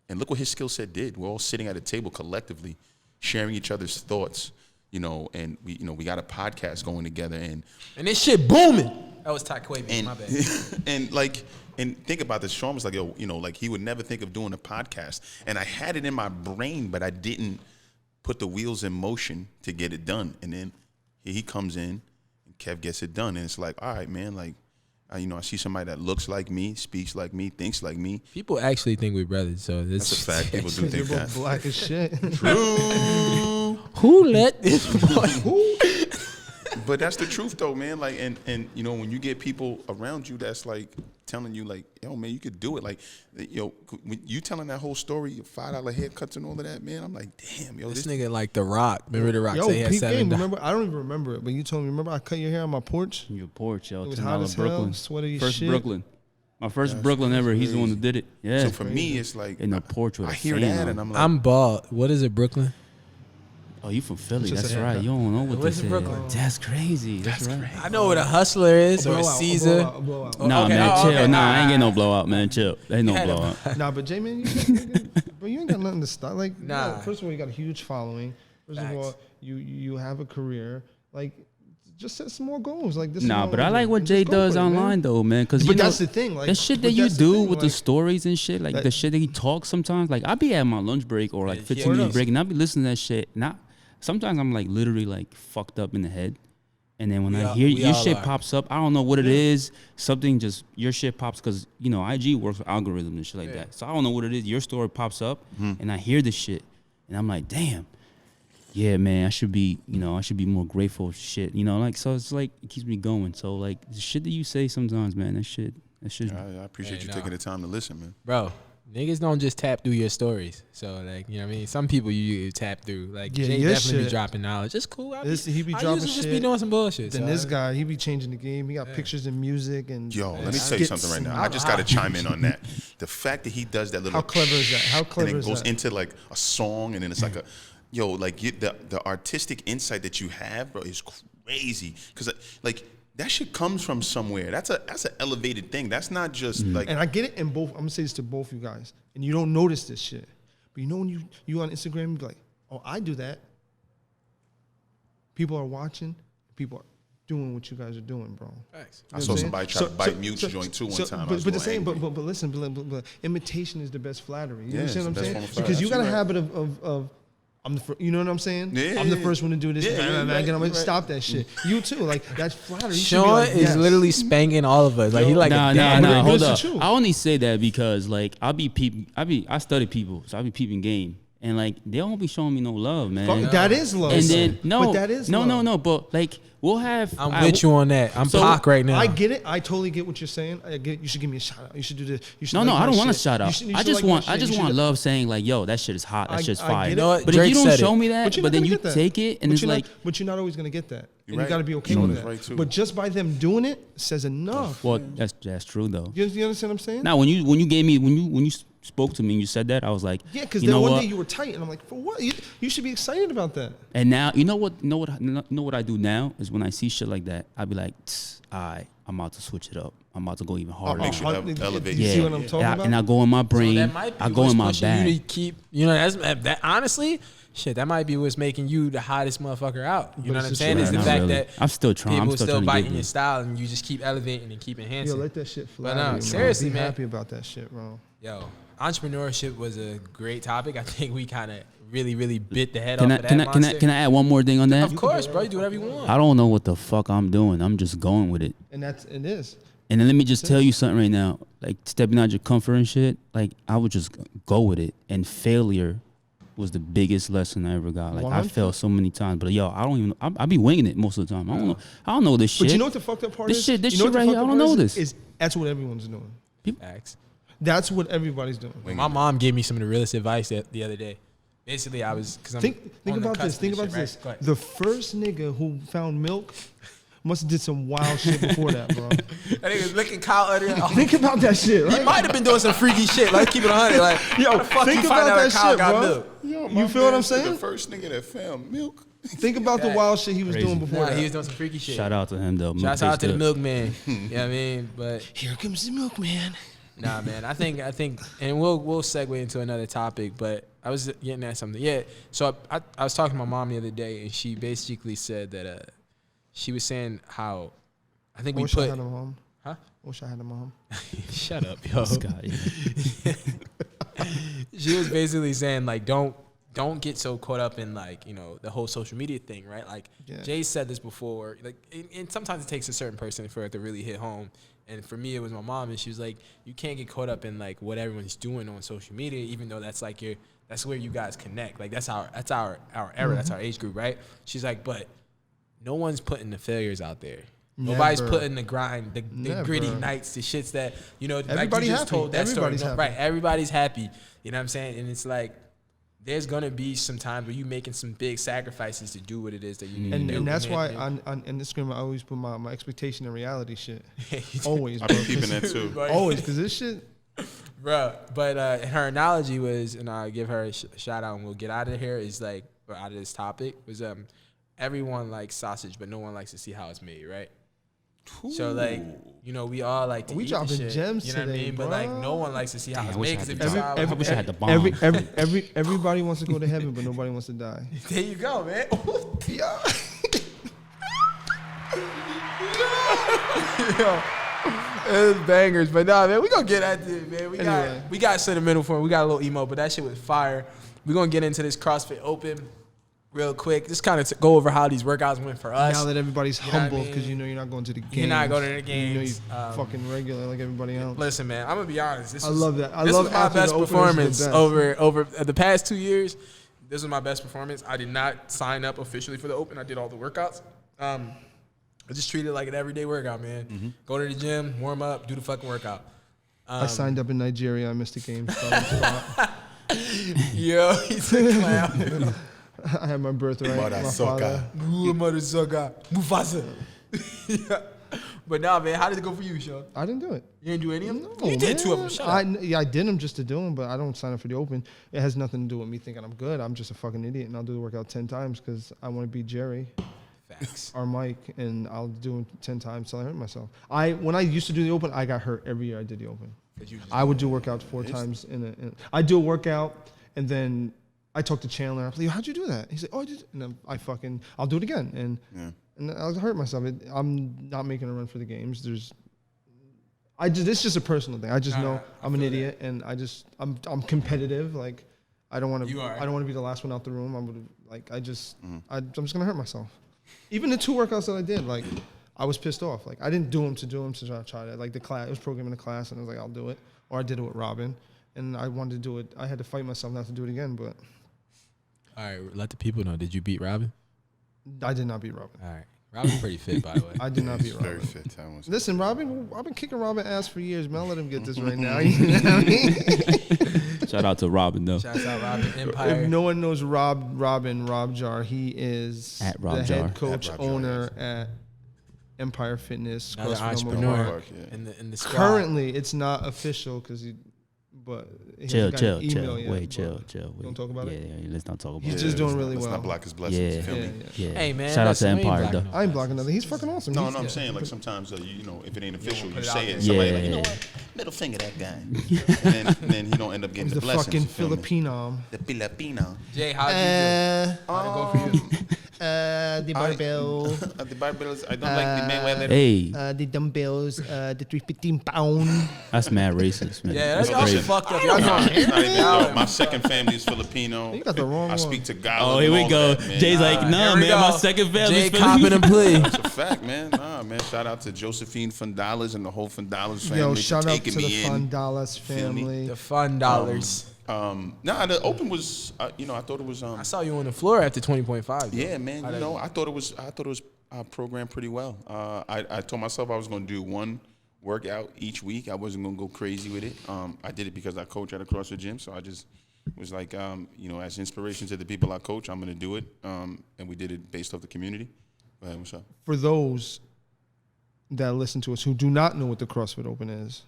and look what his skill set did. We're all sitting at a table collectively, sharing each other's thoughts. And we got a podcast going together, and this shit booming. That was Ty Quivr, my bad. And think about this. Sean was like, like he would never think of doing a podcast. And I had it in my brain, but I didn't put the wheels in motion to get it done. And then he comes in, and Kev gets it done. And it's like, all right, man, like, I see somebody that looks like me, speaks like me, thinks like me. People actually think we're brothers, so That's a fact. People do think You're that. both black as shit. True. Who let this boy? But that's the truth, though, man. Like, and when you get people around you that's like telling you, like, yo, man, you could do it. Like, when you telling that whole story, $5 haircuts and all of that, man. I'm like, damn, yo, This nigga like The Rock. Remember The Rock? Yo, Say he had peep game. $7. Remember? I don't even remember it, but you told me. Remember, I cut your hair on my porch. Your porch, yo. It was hot as hell, Brooklyn. sweaty as First shit. Brooklyn. My first Brooklyn ever. He's the one who did it. Yeah. So for me, it's like in the porch with I a hear fan that, on. and I'm like, I'm bald. What is it, Brooklyn? Oh, you from Philly? Just That's a- right. You don't know what Where's this is. Brooklyn? That's crazy. That's right. I know what a hustler is or a Caesar. A blowout. Nah, Okay, man, oh, chill. okay. Nah, I ain't getting no blowout, man. Chill. Ain't no Yeah, blowout. Nah, but J-Man, bro, you ain't got nothing to stop. Like, Nah. first of all, you got a huge following. First Facts. of all, you have a career. Like, just set some more goals. Like this. Nah, is but I like what just Jay go does for it, man. online though, man. Cause But you know, that's the thing. Like that shit but that you that's the do thing, with the like, stories and shit, like that- the shit that he talks sometimes. Like I be at my lunch break or like Yeah, 15 yeah. minute break, and I be listening to that shit. Not sometimes I'm like literally like fucked up in the head, and then when I hear we your all shit are. pops up, I don't know what it is. Something just your shit pops because you know IG works with algorithms and shit like Yeah. that. So I don't know what it is. Your story pops up, and I hear this shit, and I'm like, damn. Yeah, man, I should be more grateful. Shit, like so. It's like it keeps me going. So like the shit that you say sometimes, man, that shit. I appreciate Yeah, you nah. taking the time to listen, man. Bro, niggas don't just tap through your stories. So, like, you know what I mean? Some people you tap through. Like, Yeah, Jay your definitely be shit. dropping knowledge. It's cool. I He be I dropping usually just be shit. doing some bullshit. Then so this I- guy, he be changing the game. He got pictures and music and Yo, let me skits tell you something right now. I and- just got to chime in on that. The fact that he does that little. How clever is that? How clever and is then goes that? into like a song, and then it's like a, the artistic insight that you have, bro, is crazy. Because like that shit comes from somewhere. That's an elevated thing. That's not just like. And I get it in both. I'm gonna say this to both you guys, and you don't notice this shit, but you know when you on Instagram, you be like, oh, I do that. People are watching. People are doing what you guys are doing, bro. Facts. I saw somebody try to bite Mute's joint too one time. I was But the real same, angry. but listen, but imitation is the best flattery. You Yeah, understand what it's I'm the saying? best form of Because you got a flattery. habit of I'm the you know what I'm saying? Yeah, I'm the yeah, first one to do this. yeah, man, yeah, man, right, I'm gonna right. stop that shit. You too, like that's flattery. You should be Sean like, is yes. literally spanking all of us. Like, he like nah, a nah, damn nah. but Hold it's the up. truth. I only say that because like I study people, so I be peeping game, and like they don't be showing me no love, man. Fuck, that is love. And then but that is love. no. But like we'll have. I'm with you on that. I'm Pac right now. I get it. I totally get what you're saying. I get. You should give me a shout out. You should do this. You should No, like I my don't want a shit. shout You out. should- you I should just like my want shit. You should- love saying like, yo, that shit is hot. That shit's I fire. get You know what? But Drake if you don't said show it. me that, you're but not then gonna you get that. take it and But it's you're not- like, but you're not always gonna get that. And right. you got to be okay Sean with is that. right, too. But just by them doing it says enough. well, that's true though. You understand what I'm saying? Now when you gave me when you spoke to me and you said that, I was like, Yeah, because you then know one what? day you were tight, and I'm like, for what? You should be excited about that. And now you know what I do now is when I see shit like that, I be like, I'm about to switch it up. I'm about to go even harder. makes you now. elevate. You Yeah, see what I'm talking about? and I go in my brain. that might be I go what's in my pushing you to bag. keep, that honestly, shit, that might be what's making you the hottest motherfucker out. You know what I'm it's saying? true. Is the Not fact really. that I'm still trying. people I'm still still trying to biting get your there. style and you just keep elevating and keep Yo, enhancing. let that shit fly. But no, man. seriously, be man. happy about that shit, bro. Yo, entrepreneurship was a great topic. I think we kind of really bit the head Can off I of that can I monster. can I add one more thing on that? Of course, bro. You do whatever you want. I don't know what the fuck I'm doing. I'm just going with it. And it is. And then let me just tell you something right now. Like stepping out your comfort and shit. Like I would just go with it. And failure was the biggest lesson I ever got. Like I 100%. failed so many times, but yo, I don't even. I be winging it most of the time. I don't know this shit. But you know what the fucked up part This is? shit- this You know shit what the right here, fucked I up don't part know is? this. That's what everyone's doing. Facts. That's what everybody's doing. My mom gave me some of the realest advice the other day. Basically, I was because I'm Think on the about this. cusp Think of about shit, this. right? Go ahead. The first nigga who found milk must have did some wild shit before that, bro. That nigga was licking Kyle under. Think about that shit. He Right? might have been doing some freaky shit. Let's keep it 100. Like, Yo, how the fuck think you find about out that Kyle shit, got bro. milk? Yo, You feel what I'm The saying? first nigga that found milk. Think about the wild shit he was doing before Nah, that. he was doing some freaky shit. Shout out to him though. Shouts out to the milkman. You know what I mean? But Here comes the milkman. nah, man. I think, and we'll segue into another topic. But I was getting at something. Yeah. So I was talking to my mom the other day, and she basically said that she was saying how I think I we wish I put. had a mom. Huh? Wish I had a mom. Shut up, yo. Scott, yeah. She was basically saying like don't get so caught up in like the whole social media thing, right? Like Yeah. Jay said this before, like and sometimes it takes a certain person for it to really hit home. And for me, it was my mom, and she was like, you can't get caught up in like what everyone's doing on social media, even though that's like that's where you guys connect. Like that's our era, that's our age group, right? She's like, but no one's putting the failures out there. Nobody's Never. putting the grind, the gritty Never. nights, the shits that, like Everybody you just happy. told that Everybody's story. happy. Right, everybody's happy. You know what I'm saying? And it's like, there's going to be some times where you making some big sacrifices to do what it is that you need to do. And that's then- why on Instagram I always put my expectation and reality shit. Always, I've bro. been peeping that too. Always, because this shit. Bro, but her analogy was, and I'll give her a shout out and we'll get out of here, is like, for out of this topic was everyone likes sausage, but no one likes to see how it's made, right? Ooh. So like, you know, we all like to We eat the dropping shit, gems you know what I today, mean? bro. But like, no one likes to see how Damn, it's I wish made. I 'Cause had if the you bomb. saw- I wish I had the bomb. Everybody wants to go to heaven, but nobody wants to die. There you go, man. Yo, it's bangers, but nah, man, we gonna get at this, man. We got sentimental for it. We got a little emo, but that shit was fire. We gonna get into this CrossFit Open real quick. Just kind of go over how these workouts went for us. Now that everybody's You know what I humble mean? because you know you're not going to the games. You're not going to the You know games. you're fucking regular like everybody else. Listen, man, I'm gonna be honest. This I was, love that. I this love was my after best the openers, performance the best. over the past 2 years. This was my best performance. I did not sign up officially for the Open. I did all the workouts. I just treat it like an everyday workout, man. Mm-hmm. Go to the gym, warm up, do the fucking workout. I signed up in Nigeria. I missed the games. Spot. Yo, he's a clown. I had my birthright. My father. Mufasa. Yeah. But nah, man, how did it go for you, Sean? I didn't do it. You didn't do any of them? No, You did man. 2 of them. Shut I up. did them just to do them, but I don't sign up for the Open. It has nothing to do with me thinking I'm good. I'm just a fucking idiot, and I'll do the workout 10 times because I want to beat Jerry Facts. or Mike, and I'll do it 10 times till I hurt myself. When I used to do the Open, I got hurt every year I did the Open. I would do workouts 4 times I do a workout, and then I talk to Chandler. I'm like, how'd you do that? He's like, oh, I did. And then I'll do it again, and I'll hurt myself. I'm not making a run for the games. It's just a personal thing. I just know I'm an idiot, and I'm competitive. Like, I don't want to. I don't want to be the last one out the room. I'm just gonna hurt myself. Even the 2 workouts that I did, like, I was pissed off. Like, I didn't do them to do them to try to. Like, the class, it was programming the class, and I was like, I'll do it. Or I did it with Robin, and I wanted to do it. I had to fight myself not to do it again, but All right, let the people know. Did you beat Robin? I did not beat Robin. All right. Robin's pretty fit, by the way. I did not beat Very Robin. fit. Thomas. Listen, Robin, I've been kicking Robin ass for years, man. I'll let him get this right now. You know what I mean? Shout out to Robin though. Shouts out Robin Empire. If no one knows Rob Jar, he is At Rob the Jar. head coach, At Rob Jar, owner at Empire Fitness. Another CrossFit Open entrepreneur Park. in the squad. Currently, it's not official because but he Chill. hasn't got an email yet, Wait, but chill. Don't talk about it. Yeah, let's not talk about He's it. just doing really Let's well. not block his blessings. Yeah. Feel me? Yeah. Yeah. Hey, man, Shout out to listen, we ain't Empire blocking though. I ain't blocking nothing. He's fucking awesome. No, He's- I'm saying like sometimes you know if it ain't official, put you it say out it. there. Somebody like, Yeah. you know what? Middle finger that guy, and then he don't end up getting He's the the blessings. fucking you feel me? Filipino. The Filipino. Jay, how'd you do? How'd it go for you? The barbell. The barbells. I don't like the Mayweather. Hey, The dumbbells. The 315 pound. that's mad racist, man. Yeah, that's that's crazy. shit fucked up. Y'all Nah, going it's not even, Y'all- yo, my second family is Filipino. You got the wrong I one. speak to God. Oh, here we go. Jay's like, nah, Here we man, my go. second family. Jay copping and plea. It's a fact, man. Nah, man. Shout out to Josephine Fundalas and the whole Fundalas family. Yo, for shout out taking to the me in. Fundalas Feel me? family. The fun dollars. Nah, the Open was, I thought it was, I saw you on the floor after 20.5. yeah, man. You know, I thought it was programmed pretty well. I told myself I was going to do 1 workout each week. I wasn't going to go crazy with it. I did it because I coach at a CrossFit gym, so I just was like, you know, as inspiration to the people I coach, I'm going to do it. And we did it based off the community. Go ahead, what's up? For those that listen to us who do not know what the CrossFit Open is,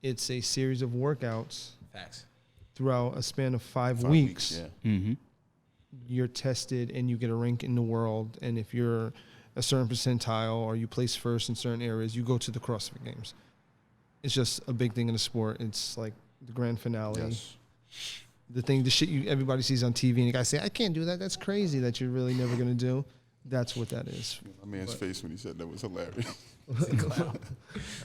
it's a series of workouts Facts. throughout a span of 5 5 weeks. Yeah. Mm-hmm. You're tested and you get a rank in the world. And if you're a certain percentile or you place first in certain areas, you go to the CrossFit Games. It's just a big thing in the sport. It's like the grand finale. Yes. The shit everybody sees on TV and you guys say, I can't do that. That's crazy that you're really never going to do. That's what that is. My man's face when he said that was hilarious.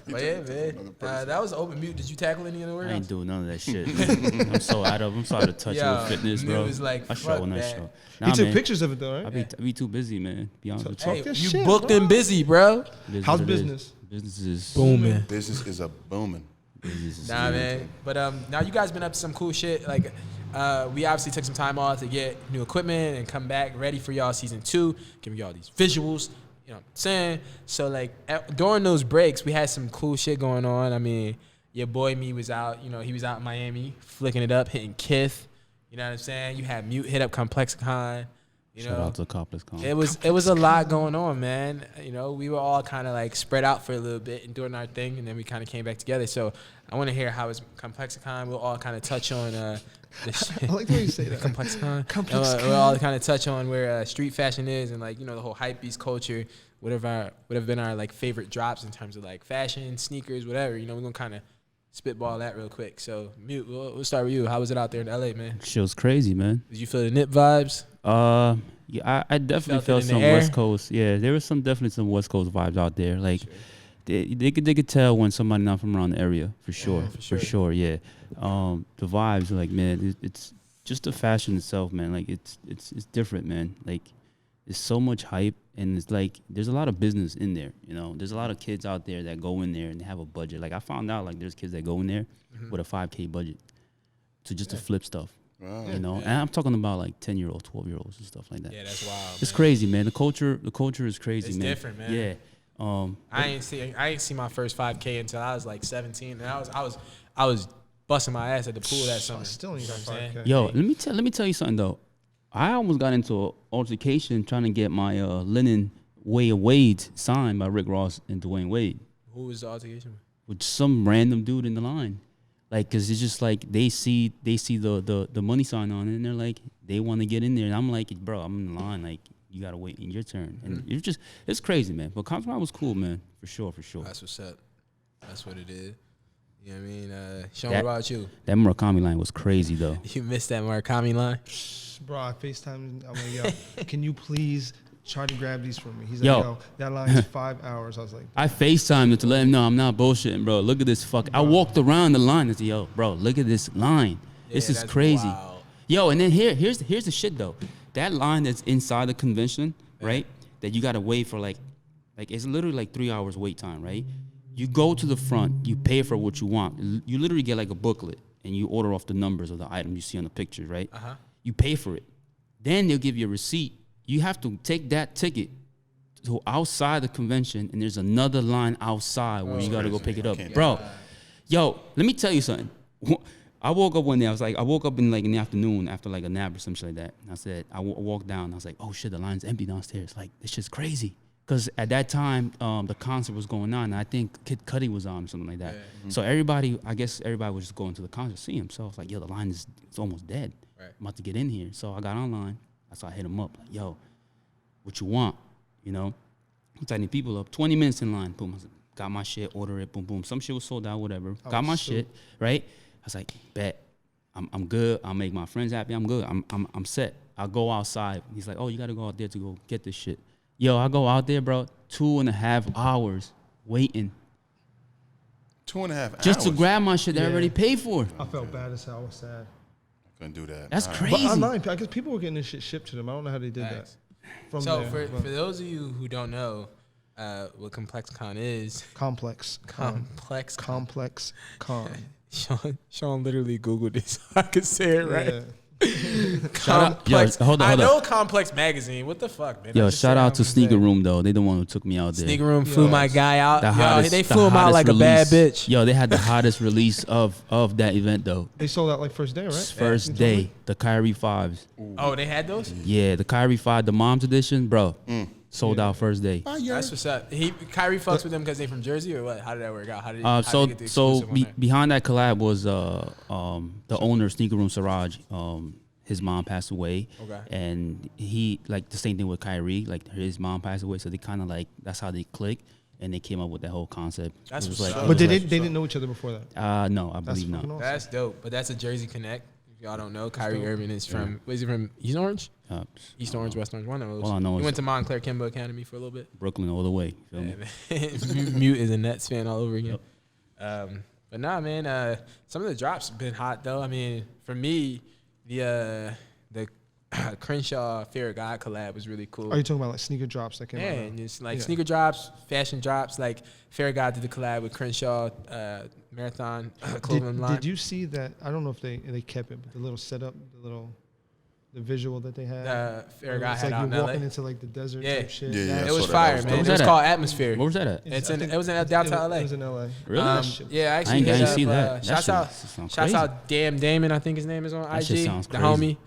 But yeah, man. That was open mute. Did you tackle any of the I ain't workouts? doing none of that shit. Man. I'm so out of touch Yo, with fitness, it bro. was like, I fuck show on that that. show. He Nah, took man. pictures of it though, right? I be too busy, man. Be honest with Talk you. Hey, your you shit, booked bro. and busy, bro. It is How's what it is. business? Business is Booming. Business is a booming. business is Nah, booming. man. But now you guys been up to some cool shit. Like, we obviously took some time off to get new equipment and come back ready for y'all season 2, giving y'all these visuals. You know what I'm saying? So, like, during those breaks, we had some cool shit going on. I mean, your boy me was out. You know, he was out in Miami, flicking it up, hitting Kith. You know what I'm saying? You had Mute hit up Complexcon. You Shout know, out to Complexcon. it was a lot going on, man. You know, we were all kind of like spread out for a little bit and doing our thing, and then we kind of came back together. So I want to hear how it's Complexcon. We'll all kind of touch on I like the way you say that. Complexcon. Complexcon. We'll all kind of touch on where street fashion is and like, you know, the whole hypebeast culture, whatever would have been our like favorite drops in terms of like fashion, sneakers, whatever. You know, we're going to kind of spitball that real quick. So, Mute, we'll start with you. How was it out there in LA, man? Shit was crazy, man. Did you feel the nip vibes? Yeah, I definitely felt in some the air? West Coast. Yeah, there was definitely some West Coast vibes out there. Like they could tell when somebody not from around the area for sure. For sure, yeah. The vibes, like, man, it's just the fashion itself, man. Like it's different, man. Like there's so much hype, and it's like there's a lot of business in there. You know, there's a lot of kids out there that go in there and they have a budget. Like I found out, like there's kids that go in there with a $5K budget to flip stuff. Wow. You know, and I'm talking about like 10-year-olds, 12-year-olds, and stuff like that. Yeah, that's wild. It's crazy, man. The culture is crazy, It's man. different, man. Yeah. I ain't see my first 5K until I was like 17, and I was busting my ass at the pool that summer. I still ain't got You know what I'm 5K. Yo, let me tell you something though. I almost got into an altercation trying to get my linen Way of Wade signed by Rick Ross and Dwayne Wade Who was the altercation? with some random dude in the line. Like, cause it's just like they see the money sign on it, and they're like, they want to get in there, and I'm like, bro, I'm in the line, like you gotta wait in your turn, and it's crazy, man. But Complexcon was cool, man, for sure. That's what's up. That's what it is. You know what I mean? Sean, what about you? That Murakami line was crazy though. You missed that Murakami line? Bro, I FaceTimed. I'm like, yo, can you please try to grab these for me? He's like, Yo. yo, that line is 5 hours. I was like, I FaceTimed to let him know I'm not bullshitting, bro. Look at this I walked around the line and said, yo, bro, look at this line. This is that's crazy. wild. Yo, and then here's the shit though. That line that's inside the convention, right? That you gotta wait for like it's literally like 3 hours wait time, right? You go to the front, you pay for what you want. You literally get like a booklet and you order off the numbers of the item you see on the picture, right? You pay for it. Then they'll give you a receipt. You have to take that ticket to outside the convention, and there's another line outside where you gotta go pick it up, bro. Yo, let me tell you something. I woke up one day. I woke up in the afternoon after like a nap or some shit like that. And I said, I walked down. And I was like, oh shit, the line's empty downstairs. Like this shit's crazy. Because at that time, the concert was going on. And I think Kid Cudi was on or something like that. So everybody was just going to the concert to see him. So I was like, yo, the line is almost dead. Right. I'm about to get in here. So I got online. So I hit him up, like, yo, what you want? You know? I'm tightening people up. 20 minutes in line. Boom. I was like, got my shit, order it, boom, boom. Some shit was sold out, whatever. Got my shit, right? I was like, bet. I'm good. I'll make my friends happy. I'm good. I'm set. I'll go outside. He's like, oh, you got to go out there to go get this shit. Yo, I go out there, bro, 2.5 hours waiting. 2.5 hours? Just to grab my shit that I already paid for. I felt bad as hell. I was sad. Couldn't do that. That's But crazy. online, I guess people were getting this shit shipped to them. I don't know how they did Facts. that. So for those of you who don't know what Complexcon is, Complexcon. Sean literally Googled this. I could say it right. Yeah. Complex. Yo, hold on. I know Complex Magazine. What the fuck, man? Yo, shout out to Sneaker Room, though. They the one who took me out there. Sneaker Room flew my guy out. The Yo, hottest- they the flew him out hottest like a bad release. bitch. Yo, they had the hottest release of that event, though. They sold out like first day, right? First day, the Kyrie 5s. Oh, they had those? Yeah, the Kyrie 5, the mom's edition, bro. Sold out first day. That's what's up. Kyrie fucks with them because they from Jersey or what? How did that work out? How did they get the exclusive on there? Behind that collab was the owner of Sneaker Room, Siraj. His mom passed away, and he like the same thing with Kyrie. Like his mom passed away, so they kind of like that's how they clicked, and they came up with that whole concept. That's It was what's like, up. But they didn't know each other before that. no, I believe not. fucking awesome. That's dope. But that's a Jersey Connect. If y'all don't know, Kyrie Irving is from, was he from East Orange? East Orange, West Orange, one of those. All I know He is went to Montclair Kimber Academy for a little bit. Brooklyn all the way. Feel me? Mute is a Nets fan all over again. But nah, man, some of the drops have been hot though. I mean, for me, the Crenshaw Fear of God collab was really cool. Are you talking about like sneaker drops that came out? Yeah, and it's like sneaker drops, fashion drops. Like Fear of God did the collab with Crenshaw Marathon clothing line. Did you see that? I don't know if they kept it, but the little setup, the visual that they had. Fear of God It's had like out you're in LA. walking into like the desert Yeah. type shit. Yeah, It I was saw that. fire, That was man. dope. It was that called at? Atmosphere. Where was that at? It was in downtown LA. It was in LA. Really? Yeah, I I actually ain't hit see up, that. That Shouts shit out, sounds shouts crazy. out, Damn Damon. I think his name is on That IG. shit sounds the crazy.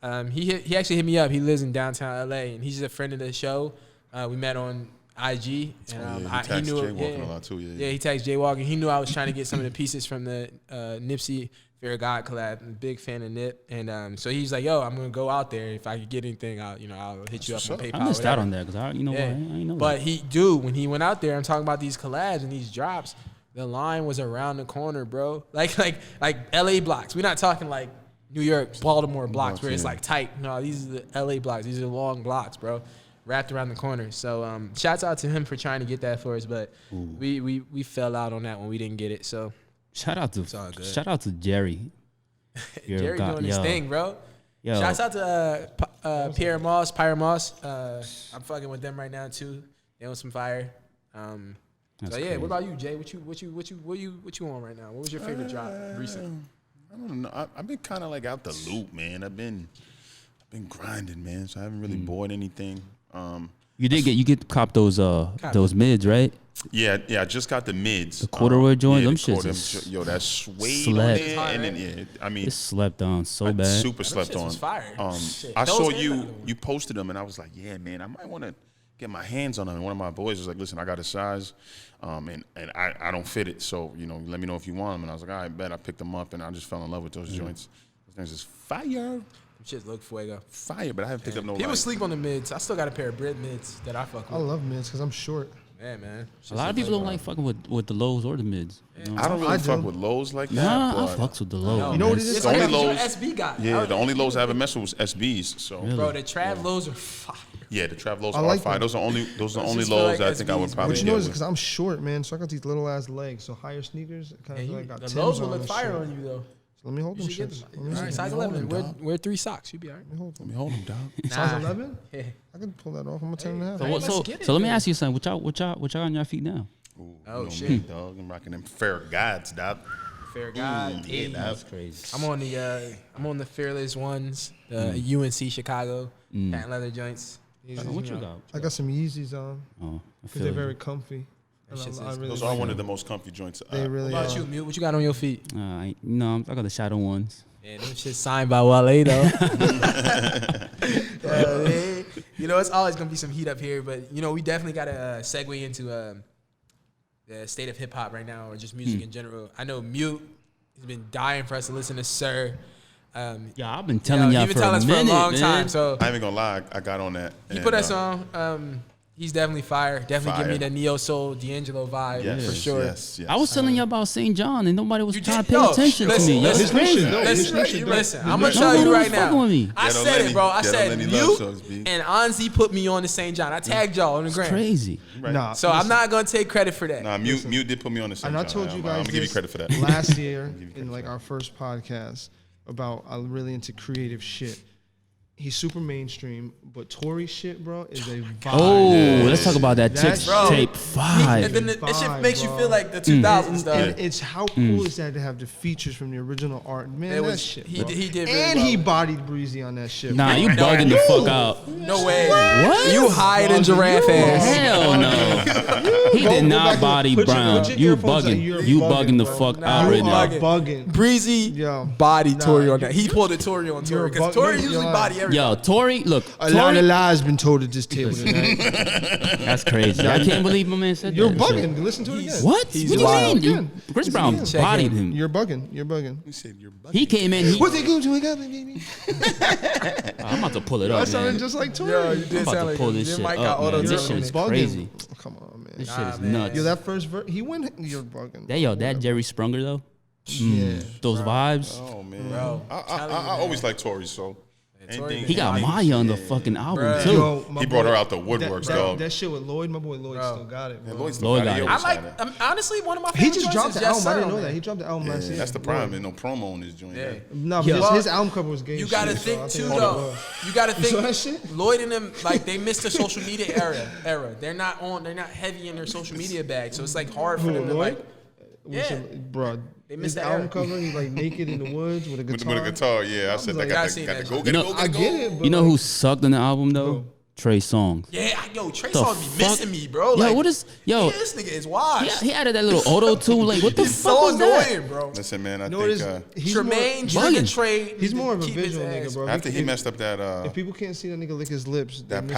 homie. He actually hit me up. He lives in downtown LA, and he's a friend of the show. We met on IG, and he he knew jaywalking a lot too. Yeah, he tags jaywalking. He knew I was trying to get some of the pieces from the Nipsey Fear of God collab. I'm a big fan of Nip, and so he's like, "Yo, I'm gonna go out there. If I could get anything, I'll hit you up on PayPal." I missed out whatever. on that because I ain't know. But when he went out there, I'm talking about these collabs and these drops. The line was around the corner, bro. Like LA blocks. We're not talking like New York, Baltimore blocks where it's like tight. No, these are the LA blocks. These are long blocks, bro. Wrapped around the corner. So shouts out to him for trying to get that for us, but we fell out on that one. We didn't get it. So shout out to Jerry. Jerry doing his thing, bro. Yo. Shouts out to Pierre Moss, I'm fucking with them right now too. They on some fire. So yeah, what about you, Jay? What you on right now? What was your favorite drop recent? I don't know. I've been kind of like out the loop, man. I've been grinding, man. So I haven't really bought anything. You get to cop those mids, right? Yeah. I just got the mids. The corduroy joints, them the shits. yo, that suede slept. on there, and then I mean, It slept on so bad. super slept shits on. was fire. I Those saw and you another one. you posted them, and I was like, yeah, man, I might want to get my hands on them. And one of my boys was like, listen, I got a size, and I don't fit it, so let me know if you want them. And I was like, all right, bet. I picked them up, and I just fell in love with those joints. Those things is fire. Shit look fuego. Fire, but I haven't picked up no. People sleep on the mids. I still got a pair of Brit mids that I fuck I with. love mids because I'm short. Yeah, man. A lot of people don't like fucking with the lows or the mids. You know? I don't really I fuck do. with lows like that. Nah, I but fucks with the lows. You know what it is? It's The only like you're an lows- SB guy. Yeah, the only lows I ever messed with was SBs. So Really? Bro, the Trav lows are fire. yeah, the Trav lows I are like fire. them. Those are only just lows feel like that I think I would SBs, probably But you get know, with. because I'm short, man, so I got these little ass legs. So higher sneakers, it kind Yeah, of like got the Timbs lows will on look and fire shit. on you though. So let me hold You them should get shits. them. Let me All right, see. size hold 11. them, dog. Wear 3 socks. You be all right. Let me hold Let them. me hold them, dog. Size Nah. 11? Yeah. I can pull that off. I'm a 10 and a half. So, Hey, let's so, get it, so let me then. ask you something. What y'all on your feet now? Ooh, Oh, you know shit. me, dog. I'm rocking them fair gods, dog. Fair God. Yeah, Hey. that's crazy. I'm on the Fearless ones, the UNC Chicago patent leather joints. What you got? I got some Yeezys on Oh, I because feel they're you. very comfy. That shit I is- really Those like are one them. of the most comfy joints. They really What about are. you, Mute? What you got on your feet? I got the shadow ones. Yeah, them shit signed by Wale though. It's always gonna be some heat up here, but we definitely gotta segue into the state of hip hop right now, or just music in general. I know Mute has been dying for us to listen to Sir. Yeah, I've been telling y'all you've been for telling a us minute, for a long man. time. So I ain't even gonna lie, I got on that. he and, put that song. He's definitely fire. Definitely give me Fire. the neo soul D'Angelo vibe Yes, for sure. Yes. I was telling you about St. John, and nobody was You trying did- to pay yo, attention to listen, me. Yo, listen, it's crazy. Listen, I'm gonna Listen, tell you nobody right was fucking now. with me. I Ghetto said Lenny- it, bro. I Ghetto said Lenny love Mute songs, B. and Anzi put me on to St. John. I tagged y'all on the It's gram. crazy. Right. Nah, So I'm listen, not gonna take credit for that. Nah, Mute did put me on the same. And I told you guys I'm gonna give you this credit for that. last year give you credit in like our first podcast about I'm really into creative shit. He's super mainstream, but Tory shit, bro, is a vibe. Oh, let's talk about that That's- Tick Tape And 5. then that shit Vibe, makes you bro. feel like the 2000s, dog. And it's how cool is that to have the features from the original art, man. It That was shit, he bro. did really And well. he bodied Breezy on that shit. Nah, bro. you bugging the fuck out. No way. What? You hiding giraffe ass. Hell no. He Go did back not and body put your- Brown. put your You earphones on. bugging. You're You bugging, bugging the bro. fuck Nah, out you right now. bugging. Bugging. Breezy Yo. body Nah, Tory on you- that. He pulled a Tory on You're Tory a because bug- Tory you're usually lying. body everybody. Yo, Tory, look. A lot of Tory, lies been told at this table tonight. that's crazy. I can't believe my man said You're that. shit. bugging. Listen to it again. What? He's What do wild. you mean? You- Chris Brown Check bodied him. him. You're bugging. You're bugging. You said you're bugging. He came in. What's it going to wake up, baby? I'm about to pull it I up, sounded man. just like Tory. Yo, you I'm did about sound to like pull him. this Your shit mic up, got man. auto-tune This shit on is it. Bugging. crazy. Come on, man. This Nah, shit is man. nuts. Yo, that first verse, he went. You're bugging. That Jerry Sprunger though. Yeah. Those vibes. Oh man, Bro, I always like Tory, so Tory anything He got like- Maya on the fucking album Bruh. too. Yo, my He brought boy- her out the woodworks, dog. That shit with Lloyd, my boy Lloyd Bro. still got it. Bro. Lloyd Lloyd got he it. I always like. had it. Honestly, one of my He favorite just joints dropped is the Just album. I didn't Sound, know that. man. He dropped the album last year. That's the problem. There's no promo on this joint. Yeah. No, Yo. but his album cover was gay. You as gotta shit, so think I too, that's what it though. was. You gotta You saw that think shit? Lloyd and them like they missed the social media era. They're not heavy in their social media bag, so it's like hard for Who, them to Lloyd? like. We Yeah. should- bro. They His missed the album era. cover, he's like naked in the woods with a guitar. With a guitar, yeah. I said like, that I got seen to that go, joint. get You it, know- go, I get it, get go. it, but You know like, who sucked on the album though? Who? Trey Songz. Yeah, Trey The Songz be fuck? missing me, bro. Yo, Like, what is yo? this nigga is washed. He added that little auto tune. Like, what the He's fuck so was that? annoying, bro. Listen, man, I You know what think is he's Tremaine more, trigger bugging. Trey. he's more of a keep his visual ass. nigga, bro. after he If- messed up that If people can't see that nigga lick his lips, they that miss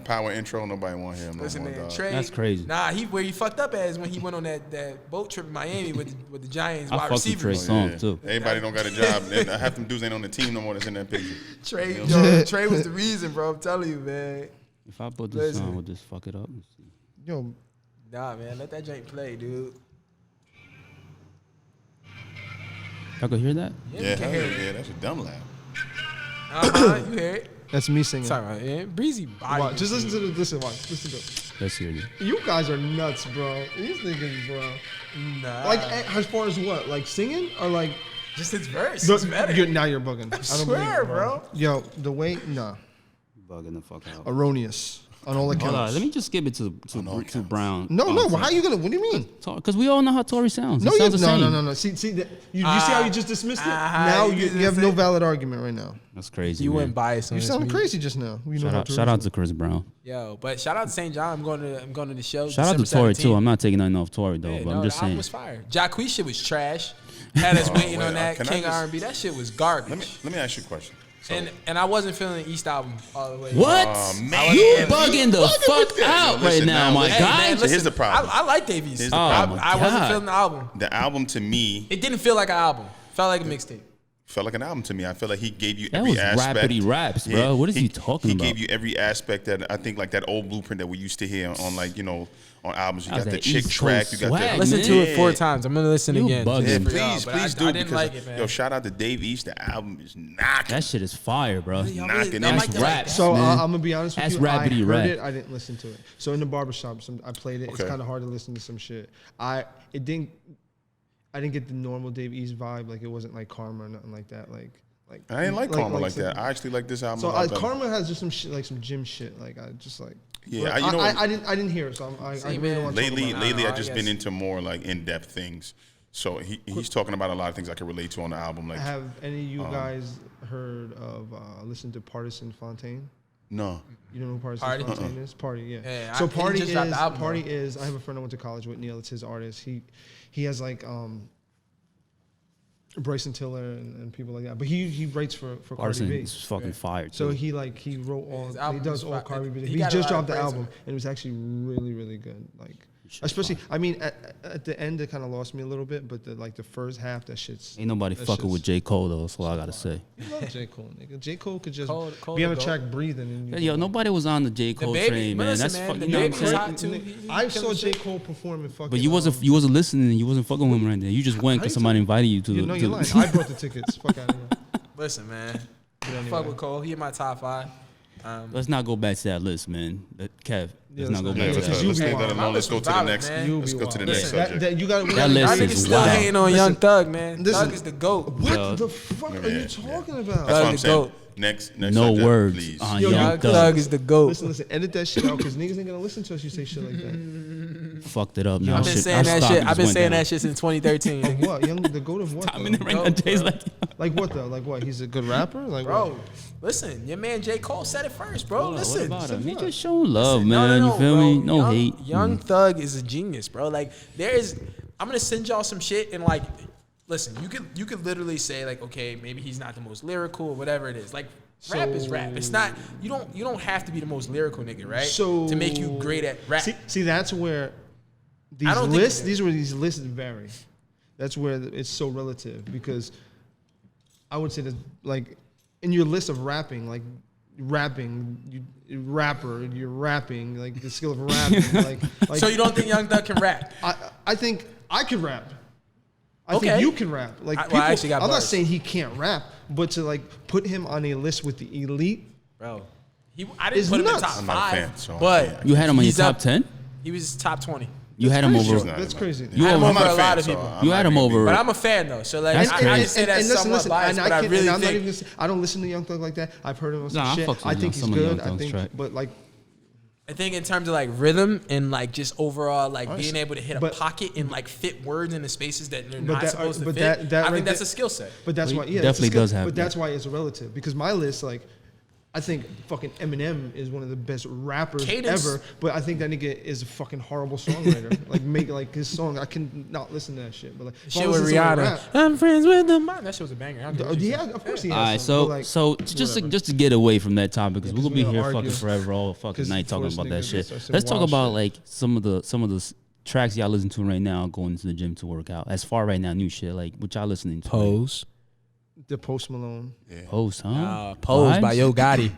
power intro, nobody want to hear him no Listen, more, man, dog. Trey. That's crazy. Nah, where he fucked up at is when he went on that boat trip in Miami with the Giants I wide fucked with Trey receivers. Songz too. Everybody don't got a job. And half them dudes ain't on the team no more that's in that picture. Trey was the reason, bro. I'm telling you, man. If I put this Listen. on, we'll just fuck it up. Yo, Nah, man, let that joint play, dude. Y'all can hear that? Yeah, Yeah, we can hear it. yeah, that's a dumb laugh. You hear it? that's me singing. Sorry, man. Yeah, breezy body. Watch, just listen to the watch. Listen to it. Let's hear it. You guys are nuts, bro. These niggas, bro. Nah. Like as far as what? Like singing or like? just his verse. It's better. Now you're bugging. I don't swear, believe it, bro. Yo, the way, nah, Bugging the fuck out. erroneous on all accounts. Hold on, let me just skip it to Brown. No, how you gonna? What do you mean? Because we all know how Tory sounds. No, He sounds the same. no. See, you see how you just dismissed it? Now you you just have no said- valid argument right now. That's crazy. You man. went biased on You this, sounded me. crazy just now. You know how to Shout out to Chris Brown. Yo, but shout out to St. John. I'm going to the show. Shout out to December Tory too. 17th. I'm not taking nothing off Tory though, Yeah, but no, I'm just the album saying. was fire. Jacquees shit was trash. Had us waiting wait, on that can I King just- R&B. That shit was garbage. Let me ask you a question. So, and I wasn't feeling the East album all the way. What? man. You Yeah, bugging the fuck out right listen, now, now, my listen. guy. man, Here's the problem. I like Davies. Here's the I problem. I wasn't God. feeling the album. the album to me It didn't feel like an album. Felt like a mixtape. felt like an album to me. I feel like he gave you That every was aspect. rapidy raps, bro. What is he talking about? He gave you every aspect that I think like that old blueprint that we used to hear on like on albums. You That was got the that chick East track. Coast You got swag, the Listen man. to it 4 times. I'm gonna listen You again. bugging. just Yeah, for y'all, please, but please I do didn't because like it, man. yo, shout out to Dave East. The album is knocking. That shit is fire, bro. Y'all knocking y'all in. like That's it like rap. that? So Man. I'm gonna be honest with That's you. I rapidy heard rap. it. I didn't listen to it. So in the barbershop, I played it. It's Okay. kind of hard to listen to some shit. I didn't get the normal Dave East vibe. Like it wasn't like Karma or nothing like that. Like I ain't like Karma like some- that. I actually like this album. So a lot better. Karma has just some shit, like some gym shit. Like I just like. Yeah, but you know what? I didn't hear it. So I really man. don't want to talk lately, about it. lately No, I've I just guess. been into more like in-depth things. So he's talking about a lot of things I can relate to on the album. Like Have any of you guys heard of listen to Partisan Fontaine? no, You know who Partisan Party? Fontaine is? Party, yeah. Yeah, So he Party just is dropped the album, Party though. is. I have a friend I went to college with, Neil. It's his artist. He has like Bryson Tiller and people like that. But he writes for Cardi Artisan B. is fucking fire too. So he wrote all. His He album does is all fire. Cardi B. He He got a just lot of dropped the praise album, on it. and it was actually really really good. Like especially, I mean, at the end it kind of lost me a little bit, but the first half, that shit's. Ain't nobody that fucking shit's- with J. Cole though. That's all I gotta say. I love J Cole, nigga. J Cole could just Cole be on the a GOAT. track breathing. And Yo, nobody was on the J. Cole Baby, train, but man. listen, That's man, fucking. the You know what I'm Baby saying? hot too. He I killed saw the J shit. Cole perform in fucking. But you wasn't listening. You wasn't fucking with him right there. You just went because somebody invited you to. You know to you're lying. I brought the tickets. Fuck out of here. Listen, man. anyway. Fuck with Cole. He in my top 5. Let's not go back to that list, man. Kev, Yeah, let's not go let's back not. to let's Because that. you let's be leave that wild. alone. Let's go to the Valid, next. man. You Let's be go to the wild. next Listen, subject. That you got. That list Y'all is niggas still wild. hating on Young Thug, man. Listen. Thug is the GOAT. What Yo. the fuck are you talking about? That's what I'm the saying. GOAT. Next No subject, words please. on Yo, Young Young Thug. Thug is the GOAT. Listen, edit that shit out because niggas ain't gonna listen to us. You say shit like that. Fucked it up. Now I've been saying that shit. I've been saying that shit since 2013. Of nigga. what? Young, the goat of what? I'm in the though? ring Yo, on days bro. like. Like what though? Like what? He's a good rapper? Like Bro, what? listen, your man J. Cole said it first, bro. What Listen. about him? He what? just showing love, No, man. You feel bro. me? No Young, hate. Young Thug is a genius, bro. Like I'm gonna send y'all some shit and like, listen, you could literally say like, okay, maybe he's not the most lyrical or whatever it is. Like, rap is rap. It's not. You don't have to be the most lyrical nigga, right? So to make you great at rap. See, that's where these I don't think- lists. These lists vary. That's where it's so relative because I would say that like in your list of rapping, like you're rapping, like the skill of rapping, like So you don't think Young Thug can rap? I think I can rap. I Okay. think you can rap. Like Well, I people, actually got I'm not bars. saying he can't rap, but to like put him on a list with the elite, Bro, I didn't It's put him in nuts. top I'm not a 5, fan, so but You had him on your he's top up- 10. He was top 20. You had him crazy. over. That's crazy. You I had him over- over not a a lot fan, of so people. I'm You had not him gonna over. But I'm a fan though, so like That's I crazy. just say that's somewhat listen, biased, but I and really I'm not think even. I don't listen to Young Thug like that. I've heard him on some Nah, I shit. fucks with I think some he's of Young good. I Thug's think, track. but like, I think in terms of like rhythm and like just overall like being able to hit a but- pocket and like fit words in the spaces that they're But not that- supposed to but fit. that I right think that's there- a skill set. but that's He why. Yeah, definitely it's a skill- does have But that. that's why it's relative because my list, like, I think fucking Eminem is one of the best rappers Cadence. ever, but I think that nigga is a fucking horrible songwriter. like his song, I can not listen to that shit. But like, if I Shit with listen to some Rihanna. I'm friends with the mind. That shit was a banger. I agree with you. Yeah, of course he All has. right, some, but so like, just whatever. to get away from that topic, because Yeah, we're 'cause gonna be we here gonna fucking argue. forever, all fucking 'Cause night talking first about that niggas shit. start saying Let's talk wild about shit. like some of the tracks y'all listen to right now, going to the gym to work out. As far right now, new shit like what y'all listening to? Pose. the Post Malone. Pose, huh? Pose by Vibes? Yo Gotti.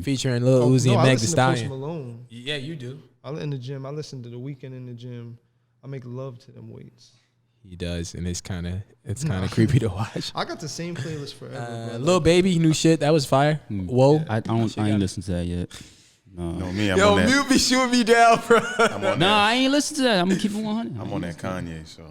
Featuring Lil Uzi and I Meg Thee listen to Post Stallion. Malone. Yeah, you do. In the gym. I listen to The Weeknd in the gym. I make love to them weights. He does, and it's kind of creepy to watch. I got the same playlist forever. bro. Lil Baby, new shit. That was fire. Whoa. I ain't listened to that yet. No, me, I'm Yo, on that. Mute be shooting me down, bro. I'm on No, that. I ain't listened to that. I'm gonna keep it 100. I'm on that Kanye. So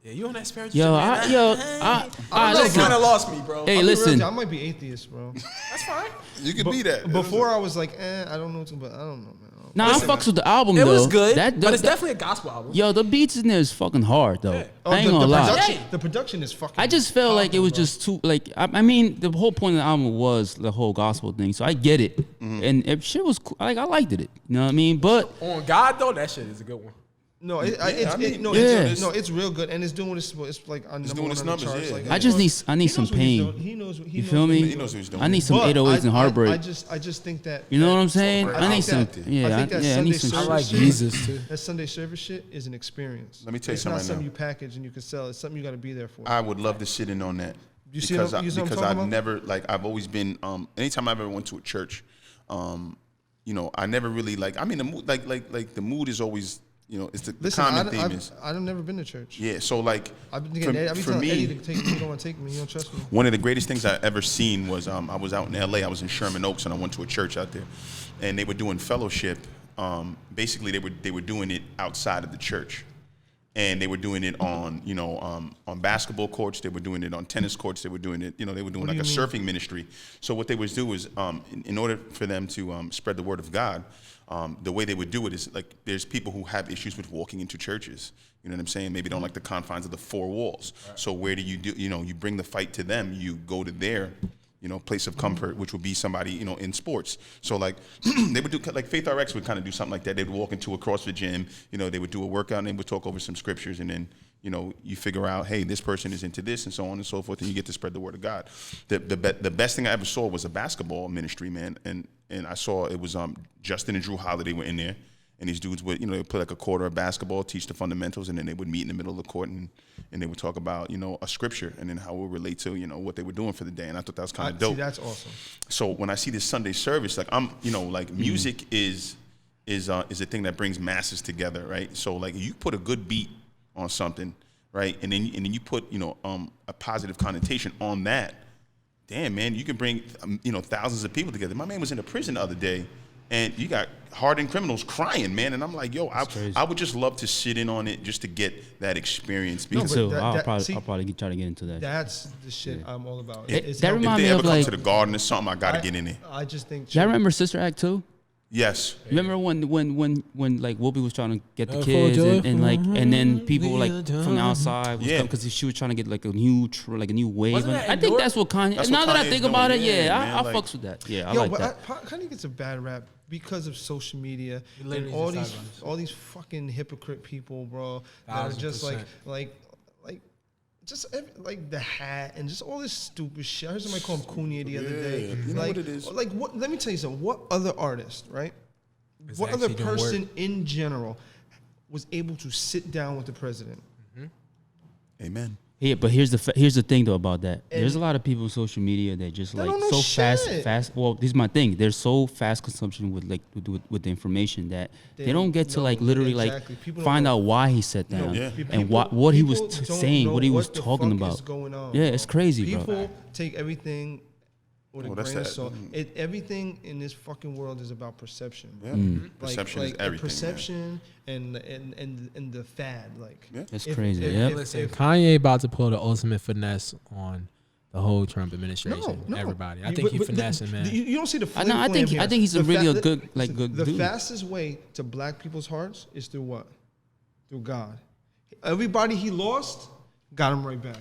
Yeah, you on that spiritual Yo, shit, man. That listen. kind of lost me, bro. Hey, I'll be real with listen. you, I might be atheist, bro. That's fine. you could be that. Before I was like, I don't know, but I don't know, man. Nah, I fucks with the album It though. was good, That- but it's that- definitely a gospel album. Yo, the beats in there is fucking hard though. Yeah. I ain't gonna lie. Production, Yeah. the production is fucking. I just felt like it was bro. just too like I mean the whole point of the album was the whole gospel thing, so I get it, and if shit was cool, like I liked it, you know what I mean? But On God, though, that shit is a good one. No, it's real good, and it's doing what it's like on number doing one its on the numbers, charts. yeah. Like, I just need some pain. He knows what You knows feel what me? he's He knows what he's doing. I need some But 808s and heartbreak. I just think that You know what I'm saying? I I need some. think that- Yeah, I think that I Sunday need some. service I like shit- Jesus, too. That Sunday service shit is an experience. Let me tell you it's something not right something now. you package and you can sell. It's something you got to be there for. I would love to sit in on that. You see because what I'm because talking I've about? never like I've always been anytime I've ever went to a church, you know, I never really like I mean the mood like the mood is always, you know, it's the Listen, common theme is I've never been to church. yeah, so like I've been getting I've been for telling Eddie me, to take me. He don't want to take me. He don't trust me. one of the greatest things I ever seen was I was out in LA. I was in Sherman Oaks and I went to a church out there, and they were doing fellowship. Basically, they were doing it outside of the church, and they were doing it on on basketball courts. They were doing it on tennis courts. They were doing it. They were doing like a surfing ministry. So what they would do is in order for them to spread the word of God. The way they would do it is like there's people who have issues with walking into churches. You know what I'm saying? Maybe don't like the confines of the four walls. Right. So where do you do? You bring the fight to them. You go to their, place of comfort, which would be somebody, in sports. So like they would do like Faith RX would kind of do something like that. They'd walk into a CrossFit gym. They would do a workout and they would talk over some scriptures, and then you figure out, hey, this person is into this, and so on and so forth, and you get to spread the word of God. The best thing I ever saw was a basketball ministry, man, and I saw it was Justin and Drew Holiday were in there, and these dudes would they play like a quarter of basketball, teach the fundamentals, and then they would meet in the middle of the court and they would talk about a scripture and then how it would relate to what they were doing for the day, and I thought that was kind of dope. See, that's awesome. So when I see this Sunday service, like I'm like music is a thing that brings masses together, right? So like you put a good beat on something, right, and then you put a positive connotation on that. Damn, man, you can bring thousands of people together. My man was in a prison the other day, and you got hardened criminals crying, man. And I'm like, yo, I would just love to sit in on it just to get that experience. No, Because but I'll probably try to get into that. That's the shit I'm all about. That It's remind if me they ever of, come like- to the garden or something, I got to get in there. I just think. Do y'all remember Sister Act 2? Yes. Remember when like Whoopi was trying to get the For kids joy, and then people like the from the outside was Yeah. because she was trying to get like a new wave. Wasn't that I think Endure? that's what Kanye. That's Now what that I Kanye's think doing, about it, yeah, yeah, man, I like- fucks with that. Yeah, I Yo, like but that. Kanye gets a bad rap because of social media and literally all just these sidelines. all these fucking hypocrite people, bro. That are just 1000%. like the hat and just all this stupid shit. I heard somebody call him Cunha the other Yeah, day. you know like, what it is. Like what? Let me tell you something. What other artist, right? Is What other actually doing person work. in general was able to sit down with the president? Amen. Yeah, but here's the thing though about that. There's a lot of people on social media that just like don't know so shit. fast. Well, this is my thing. They're so fast consumption with like with the information that they don't get to no, like literally exactly. like People don't find know. out why he sat down Yeah. and what he was People don't saying, know what he was the talking fuck about. is going on, Yeah, bro. it's crazy, bro. People take everything with a Oh, that's grain of that. salt. Everything in this fucking world is about perception. Yeah. Like, Perception is the everything. perception and the fad. Like Yeah. That's if- crazy. if- Yep. if- Listen, if- Kanye about to pull the ultimate finesse on the whole Trump administration. No. Everybody. I think he's finessing, man. You don't see the I know, I flim-flam think- here. I think he's The really a fa- good- like, good The dude. fastest way to black people's hearts is through what? Through God. Everybody he lost got him right back.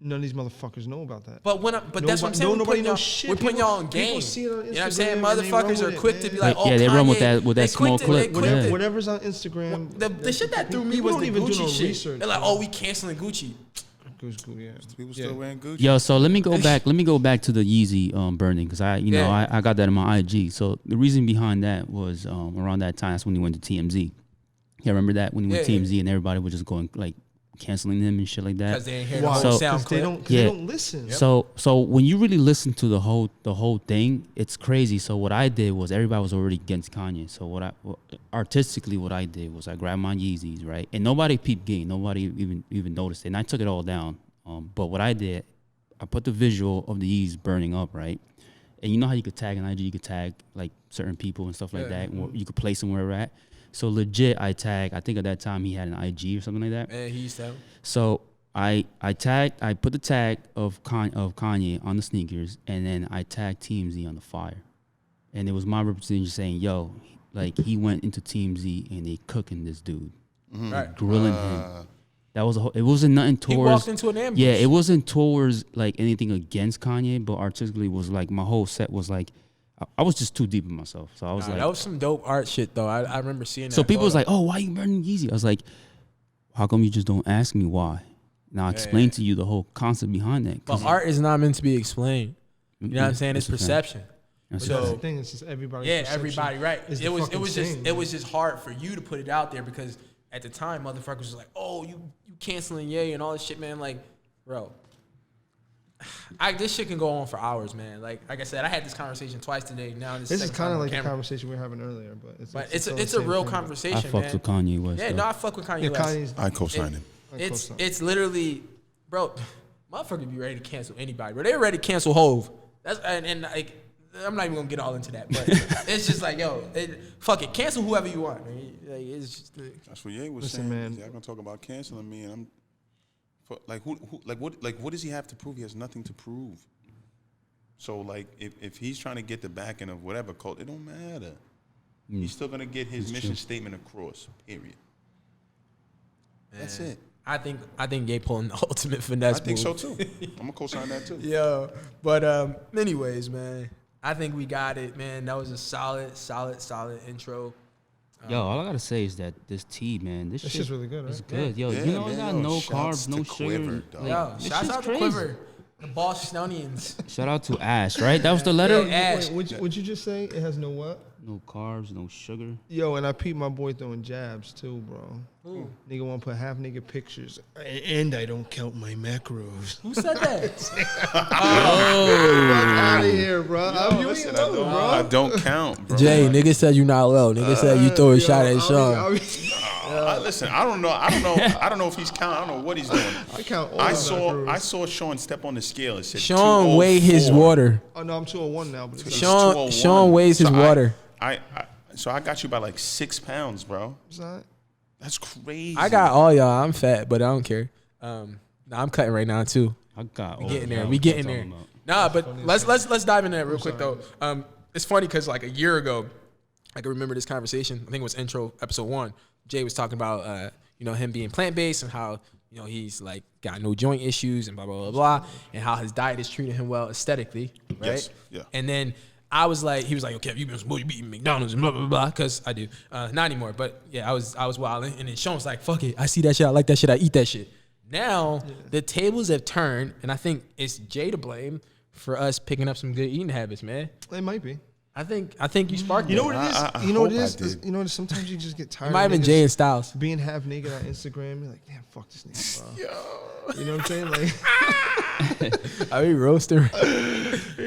None of these motherfuckers know about that. But that's what I'm saying. Nobody knows shit. We're putting y'all on game. See it on Instagram, you know what I'm saying? and they run Motherfuckers are with quick it, to be man. like, oh, they Kanye, run with that small clip. Yeah. Whatever's on Instagram. The shit that threw me people was don't the even do Gucci no shit. research, They're like, man. oh, we canceling Gucci. Yeah. People still wearing Gucci. Yo, so let me go back. Let me go back to the Yeezy burning because I got that in my IG. So the reason behind that was around that time. That's when he went to TMZ. Yeah, remember that when he went to TMZ and everybody was just going like canceling him and shit like that. Because they ain't hear the whole sound clip. They don't listen. Yep. So when you really listen to the whole thing, it's crazy. So what I did was everybody was already against Kanye. So what I did was I grabbed my Yeezys, right? And nobody peeped game. Nobody even noticed it. And I took it all down. But what I did, I put the visual of the Yeezys burning up, right? And you know how you could tag an IG, you could tag like certain people and stuff like that. And you could place them where we're at. So legit, I think at that time he had an IG or something like that. Man, he used to. So I put the tag of Kanye on the sneakers, and then I tagged TMZ on the fire. And it was my representation saying, yo, like he went into TMZ and they cooking this dude. Mm-hmm. Right. Grilling him. That was it wasn't nothing towards. He walked into an ambush. Yeah, it wasn't towards like anything against Kanye, but artistically was like my whole set was like I was just too deep in myself. So I was like, that was some dope art shit though. I remember seeing that. So people was like, oh, why you burning Yeezy? I was like, how come you just don't ask me why? Now I explain to you the whole concept behind that. But art is not meant to be explained. You know what I'm saying? It's perception. That's the thing. It's just everybody. Yeah, everybody. Right. It was just hard for you to put it out there because at the time, motherfuckers was like, oh, you canceling Ye and all this shit, man. Like, bro. This shit can go on for hours, man. Like I said, I had this conversation twice today. Now this is kind of like the conversation we were having earlier, but it's a real conversation. I fucked with Kanye West. Yeah, no, I fuck with Kanye West. I co-signed him. It's literally, bro. Motherfuckers be ready to cancel anybody, bro. They were ready to cancel Hove. That's and like I'm not even gonna get all into that, but it's just like fuck it, cancel whoever you want. Like, it's just, that's what Ye was saying. Man, y'all gonna talk about canceling me, and I'm. What does he have to prove? He has nothing to prove. So like if he's trying to get the backing of whatever cult, it don't matter. He's still gonna get his mission statement across. Period. Man, that's it. I think Ye pulling the ultimate finesse. I think so too. I'm gonna co-sign that too. Yo, but anyways, man, I think we got it, man. That was a solid intro. Yo, all I gotta say is that this tea, man, this shit's really good, right? It's good. Yo, you know it got no carbs, no sugar. Yo, shout out to Quivr, the Bostonians. Shout out to Ash, right? That was the letter? Ash. What'd you just say? It has no what? No carbs, no sugar. Yo, and I peeped my boy throwing jabs too, bro. Ooh. Nigga want to put half naked pictures. And I don't count my macros. Who said that? Out of here, bro. I don't count, bro. Jay, nigga said you not well. Nigga said you throw a shot at Sean. Listen, I don't know if he's counting. I don't know what he's doing. I count all I saw Sean step on the scale. It said Sean weighed his water. Oh no, I'm 201 now. But Sean weighs his water. So I got you by like 6 pounds, bro. What's that? That's crazy. I got all y'all. I'm fat, but I don't care. I'm cutting right now too. I got. We getting there. We getting there. Nah, but let's dive into that real quick though. It's funny because like a year ago, I can remember this conversation. I think it was intro episode 1. Jay was talking about him being plant based and how he's like got no joint issues and blah blah blah blah, and how his diet is treating him well aesthetically, right? Yes. Yeah. And then I was like, he was like, okay, you been eating McDonald's and blah blah blah, because I do, not anymore. But yeah, I was wilding, and then Sean was like, fuck it, I see that shit, I like that shit, I eat that shit. Now the tables have turned, and I think it's Jay to blame for us picking up some good eating habits, man. It might be. I think you sparked. You know what it is? You know what it is? You know, sometimes you just get tired. It might have been Jay and Styles being half naked on Instagram. You're like, damn, fuck this nigga, bro. You know what I'm saying? Like, I be roasting.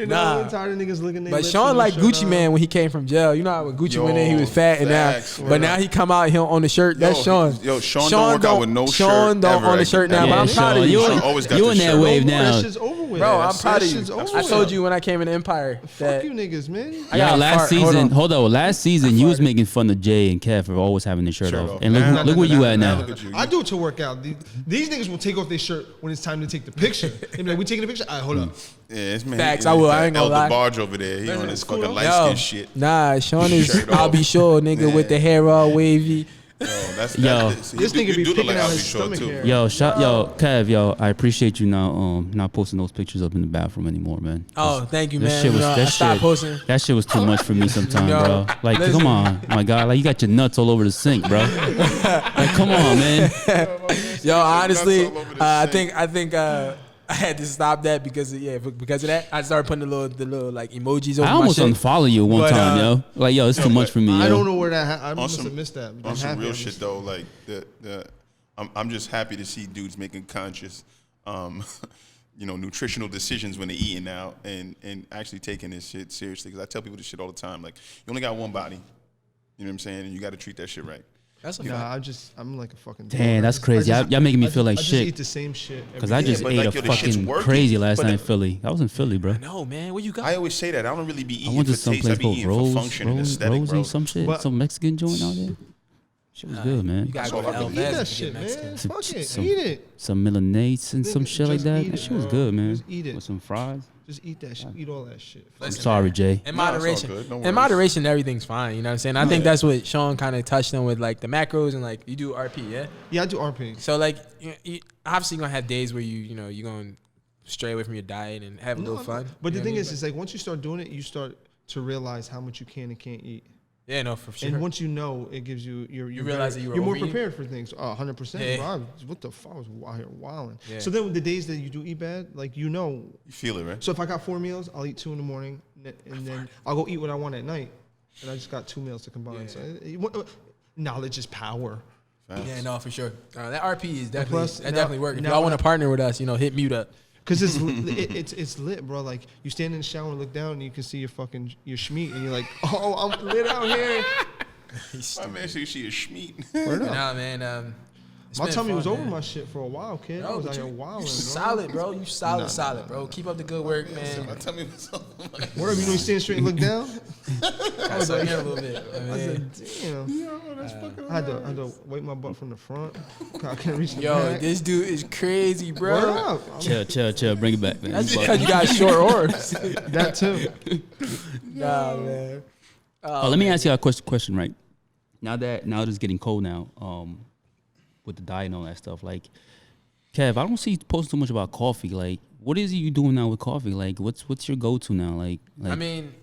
Nah, I'm tired of niggas looking. But Sean like Gucci Man when he came from jail. You know how when Gucci went in, he was fat and now, but now he come out, he don't own the shirt. That's Sean. Sean don't work out with no shirt. Sean don't own the shirt now. But I'm proud of you. You in that wave now, that shit's over with, bro. I'm proud of you. I told you when I came in Empire. Fuck you niggas, man. Yeah, last season. Hold on. Last season, you was making fun of Jay and Kev for always having the shirt off. And look where you at now. I do it to work out. These niggas will take off their shirt when it's time to take the picture. They be like, we taking a picture? All right, hold up. Yeah, it's man. Facts, I will. I ain't gonna lie. Barge over there. He on his fucking light skin shit. Nah, Sean is. I'll be sure, nigga, with the hair all wavy. That's Yo. This nigga be picking out his stomach hair. Yo, Kev, I appreciate you not posting those pictures up in the bathroom anymore, man. Oh, thank you, That man. shit was I stopped posting. that shit was too much for me sometimes, Yo, bro. Like, listen. come on, my God, like you got your nuts all over the sink, bro. Like, come on, man. Yo, honestly, I think I had to stop that because of that. I started putting the little like emojis over I my almost shit. unfollow you one But, time, yo. Like, yo, it's too much for me, yo. I don't know where that. I must some- have missed that. On some real shit though, like I'm just happy to see dudes making conscious, nutritional decisions when they're eating out and actually taking this shit seriously. Because I tell people this shit all the time. Like, you only got one body. You know what I'm saying? And you got to treat that shit right. That's a Nah, fact. I'm like a fucking. Damn, that's crazy. Y'all making me feel like I just shit. eat the same shit. Cause I just but ate like, a yo, the shit's fucking working. crazy last But night in Philly. I was in Philly, bro. No, man. What you got? I always say that. I don't really be I eating went for to some taste. I place be called eating for function and aesthetic, Rosie, bro. some shit, But- some Mexican joint out there. Shit was good, man. You gotta That's go all to I El really Eat Vez that to shit, get man. Mexican. Fuck it. some- Eat it. Some Milanese and some Nigga, shit like just that. eat That it, shit was bro. good, man. Just eat it. With some fries. Just eat that shit. Eat all that shit. I'm Listen, sorry, man. Jay. In Nah, it's all moderation, good. No in worries. moderation, everything's fine. You know what I'm saying? I think that's what Sean kind of touched on with like the macros and like you do RP, yeah. Yeah, I do RP. So like, you obviously you're gonna have days where you're gonna stray away from your diet and have a little fun. But You the know thing what I is, mean? it's like once you start doing it, you start to realize how much you can and can't eat. Yeah, no, for sure. And once you know, it gives you you're realize that you were you're more overeating? prepared for things. 100%. Yeah. Bro, what the fuck? I was out here wilding. Yeah. So then the days that you do eat bad, like You feel it, right? So if I got 4 meals, I'll eat 2 in the morning, and then I'll go eat what I want at night, and I just got 2 meals to combine. Yeah. So knowledge is power. Yeah, no, for sure. That RP is definitely plus, definitely works. If now y'all want I- to partner with us, hit mute up. Cause it's lit, bro. Like you stand in the shower and look down, and you can see your schmeat, and you're like, oh, I'm lit out here. My man said she a schmeat. Word up. Nah, man. It's My been tummy fun, was over man. my shit for a while, kid. I No, was but out here you wilding, bro. solid, bro. You solid, bro. Keep up the good work, man. Tell me what's up. Word up, you know you stand straight and look down. I was up here a little bit. I said, damn. I had to wipe my butt from the front. I can't reach the Yo, back. this dude is crazy, Word bro. up. Chill. Bring it back, man. That's because you got short arms. That too. Nah, man. Oh, let me ask you a question, right? Now that it's getting cold now, with the diet and all that stuff, like, Kev, I don't see you posting too much about coffee. Like, what is it you doing now with coffee? Like, what's your go-to now? Like I mean,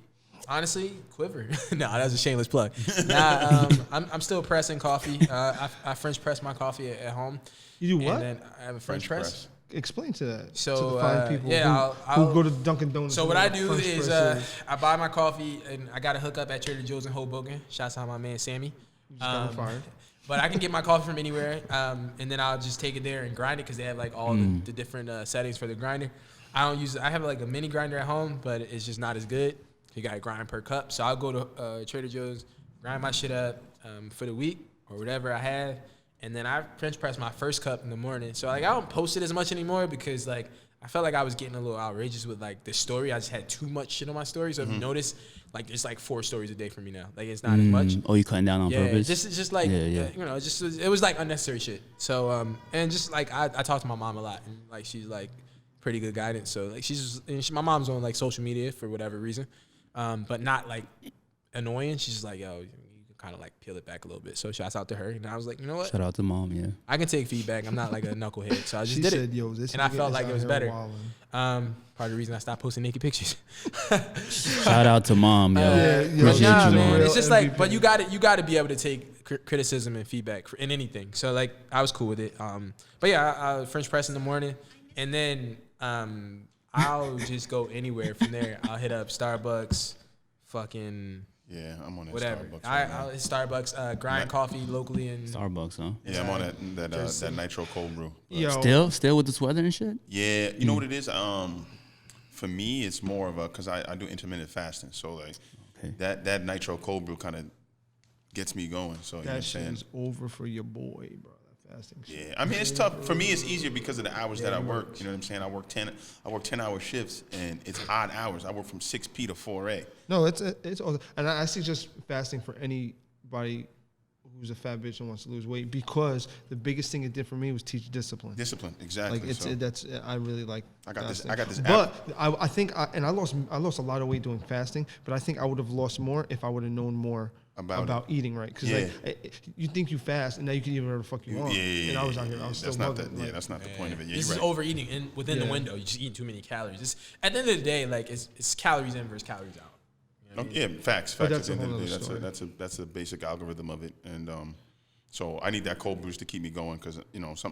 honestly, Quivr. No, that was a shameless plug. Nah, I'm still pressing coffee. I French press my coffee at home. You do what? And then I have a French press. Explain to that. So, to the fine people yeah, who go to Dunkin' Donuts. So and what know I what do French is press I buy my coffee and I got a hookup at Trader Joe's in Hoboken. Shouts out my man Sammy. You just got him fired. But I can get my coffee from anywhere, and then I'll just take it there and grind it because they have like all the different settings for the grinder. I have like a mini grinder at home, but it's just not as good. You got to grind per cup. So I'll go to Trader Joe's, grind my shit up for the week or whatever I have, and then I French press my first cup in the morning. So like I don't post it as much anymore because like I felt like I was getting a little outrageous with like the story. I just had too much shit on my story. So if you notice, like it's like 4 stories a day for me now. Like it's not as much. Oh, you cutting down on purpose? Just like Yeah. it was like unnecessary shit. So and just like I talk to my mom a lot, and like she's like pretty good guidance. So like my mom's on like social media for whatever reason, but not like annoying. She's just like, yo, you can kind of like peel it back a little bit. So shouts out to her, and I was like, you know what, Shout out to mom, yeah. I can take feedback. I'm not like a knucklehead, so I just She did said, it. "Yo, this And I nigga felt is like out it was here better. wildin'." Part of the reason I stopped posting naked pictures. Shout out to mom, yo. Yeah, But Appreciate nah, you, man, mom. it's just Real like, but MVP. you got to be able to take criticism and feedback in anything. So like, I was cool with it. But yeah, I French press in the morning, and then I'll just go anywhere from there. I'll hit up Starbucks, fucking Yeah, I'm on that whatever. Starbucks. Right now. I'll hit Starbucks, grind coffee locally, and Starbucks, huh? Yeah, I'm on that nitro cold brew. Yo, Still with this weather and shit? Yeah, you know what it is? For me, it's more of a because I do intermittent fasting, so like that nitro cold brew kind of gets me going. So you know what I'm that shit saying? is over for your boy, bro. That fasting shit. Yeah, I mean it's tough for me. It's easier because of the hours that I work. You know what I'm saying? I work 10-hour shifts, and it's odd hours. I work from 6 p to 4 a. No, it's awesome. And I suggest fasting for anybody who's a fat bitch and wants to lose weight because the biggest thing it did for me was teach discipline. Discipline, exactly. Like I really like. I got fasting. this But I think I lost a lot of weight doing fasting. But I think I would have lost more if I would have known more about eating right, because like you think you fast and now you can eat whatever the fuck you want. And I was out here, I was still bugging. That's not the point of it. This is overeating within the window. You're just eating too many calories. At the end of the day, like it's calories in versus calories out. You know what I mean? Yeah, facts. But At that's the end a of whole the day, nother story. that's a basic algorithm of it, and so I need that cold boost to keep me going because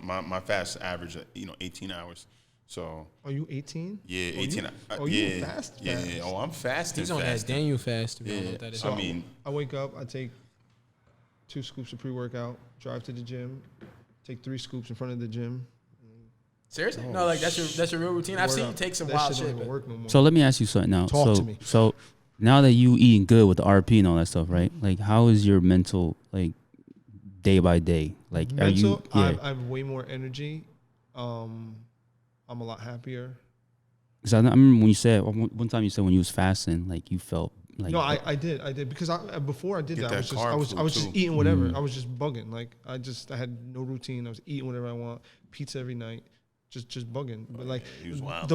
my fast average 18 hours. So Are you 18? Yeah, 18. You fast? Yeah. Oh, I'm fasting. He's on that Daniel fast. Yeah. That is. So I mean, I wake up, I take 2 scoops of pre-workout, drive to the gym, take 3 scoops in front of the gym. Seriously? No, like that's your real routine. I've seen you take some wild shit. Don't work no more. So let me ask you something now. Talk to me. So now that you eating good with the RP and all that stuff, right? Like, how is your mental, like, day by day? Like, mental, are you? Yeah. I have way more energy. I'm a lot happier. Because I remember when you said one time you said when you was fasting, like you felt like No, I did because before I did Get that, that I was carb just too. eating whatever. I was just bugging. Like I had no routine. I was eating whatever I want, pizza every night, just bugging. But like he was wild,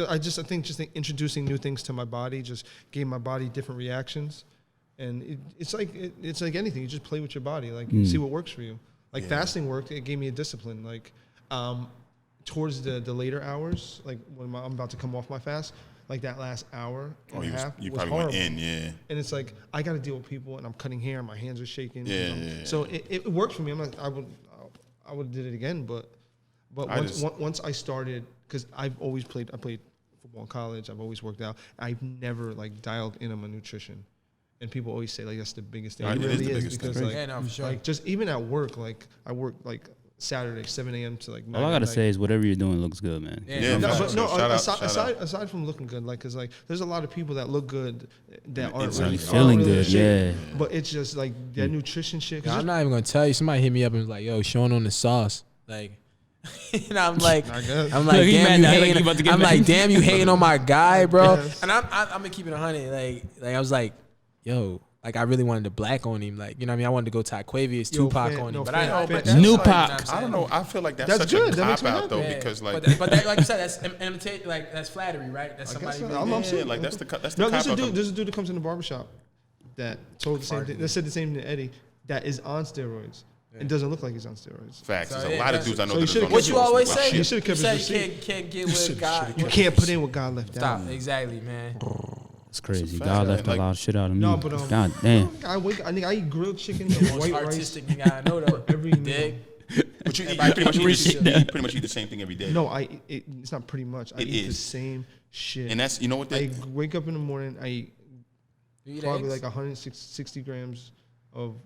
I think introducing new things to my body just gave my body different reactions, and it's like anything. You just play with your body, like see what works for you. Like fasting worked. It gave me a discipline. Like towards the later hours, like when I'm about to come off my fast, like that last hour and a half you was probably horrible. went in, yeah. And it's like I got to deal with people, and I'm cutting hair, my hands are shaking. Yeah. So it worked for me. I would have did it again, but once I started, because I played football in college. I've always worked out. I've never like dialed in on my nutrition, and people always say like that's the biggest thing. It It is really the is biggest because thing. like, Yeah, no, for sure. like just even at work, like I work like Saturday 7 a.m. to like 9 all I gotta at night. say is whatever you're doing looks good, man. Yeah, No, facts. but no. So shout out. Aside from looking good, like, cause like there's a lot of people that look good that aren't Inside really feeling aren't really good, shape. yeah. But it's just like that nutrition shit. 'cause I'm not even gonna tell you. Somebody hit me up and was like, "Yo, showing on the sauce." Like, and I'm like, I guess. I'm like, Look, he damn, mad you now, like he hating. about to get I'm mad. like, damn, you hating on my guy, bro. Yes. And I'm gonna keep it 100. Like I was like, yo, like I really wanted to black on him. Like, you know what I mean? I wanted to go Ty Quavius, Yo, Tupac fan- on him, no, but fan- I know, fan- but that's New like, you know Pac. what I'm I don't saying? know. I feel like that's That's such good. a That makes cop me out though, happy. because like but that, like you said, that's imitate. Like that's flattery, right? That's I guess somebody. so. Really I'm big. saying. like that's the cop No, out. there's a dude that comes in the barbershop that told the same thing. That said the same thing to Eddie. That is on steroids. It doesn't look like he's on steroids. Facts. So, There's a yeah, lot of that's- dudes I know so that you should've- are on What you steroids, always but say? shit. You should've kept his you receipt. can't get with God. You can't put in what God left Stop. out. Exactly, man. It's crazy. fact, God man. left a Like- lot of shit out of me. No, but God damn. I eat grilled chicken and Most white rice artistic nigga I know though. every meal. Dig. But you Everybody pretty much appreciate pretty much eat the same thing every day. No, it's not pretty much. I It eat the is. same shit. And that's, you know what I they, wake up in the morning. I eat You eat probably eggs? like 160 grams of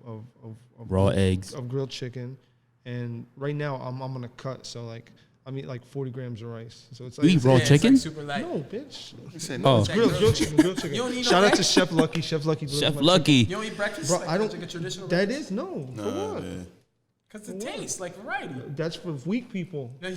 Raw eggs. of grilled chicken, and right now I'm on a cut. So like I'm eating like 40 grams of rice. So it's like You eat raw Yeah, it's chicken? like super light. No, bitch. he said, Oh. It's grilled chicken. Grilled chicken. You don't eat no Shout out to eggs? Chef Lucky. Chef Lucky. delivers Chef my Lucky. You don't eat breakfast? Bro, Like, I don't. like a traditional That breakfast? is no. For what? Because the taste, like variety. That's for weak people. No,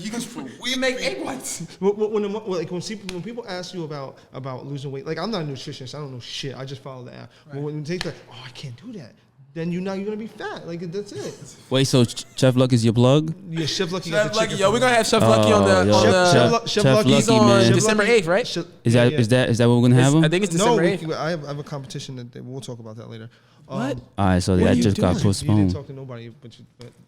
we make egg whites. When people ask you about losing weight, like I'm not a nutritionist, I don't know shit. I just follow the app. But when they say, "Oh, I can't do that," then you're gonna be fat. Like that's it. Wait, so Chef Luck is your plug? Yeah, Chef Lucky got Chef the Lucky, chicken. yo, we're gonna have Chef Lucky on the. yo, on the Chef Chef Lucky's Lucky, on man. December 8th, right? Is that what we're gonna have him? I think it's No, December 8th. I have a competition that we'll talk about that later. What? All right, so What that are you just got doing? You didn't postponed. talk to nobody, but Chef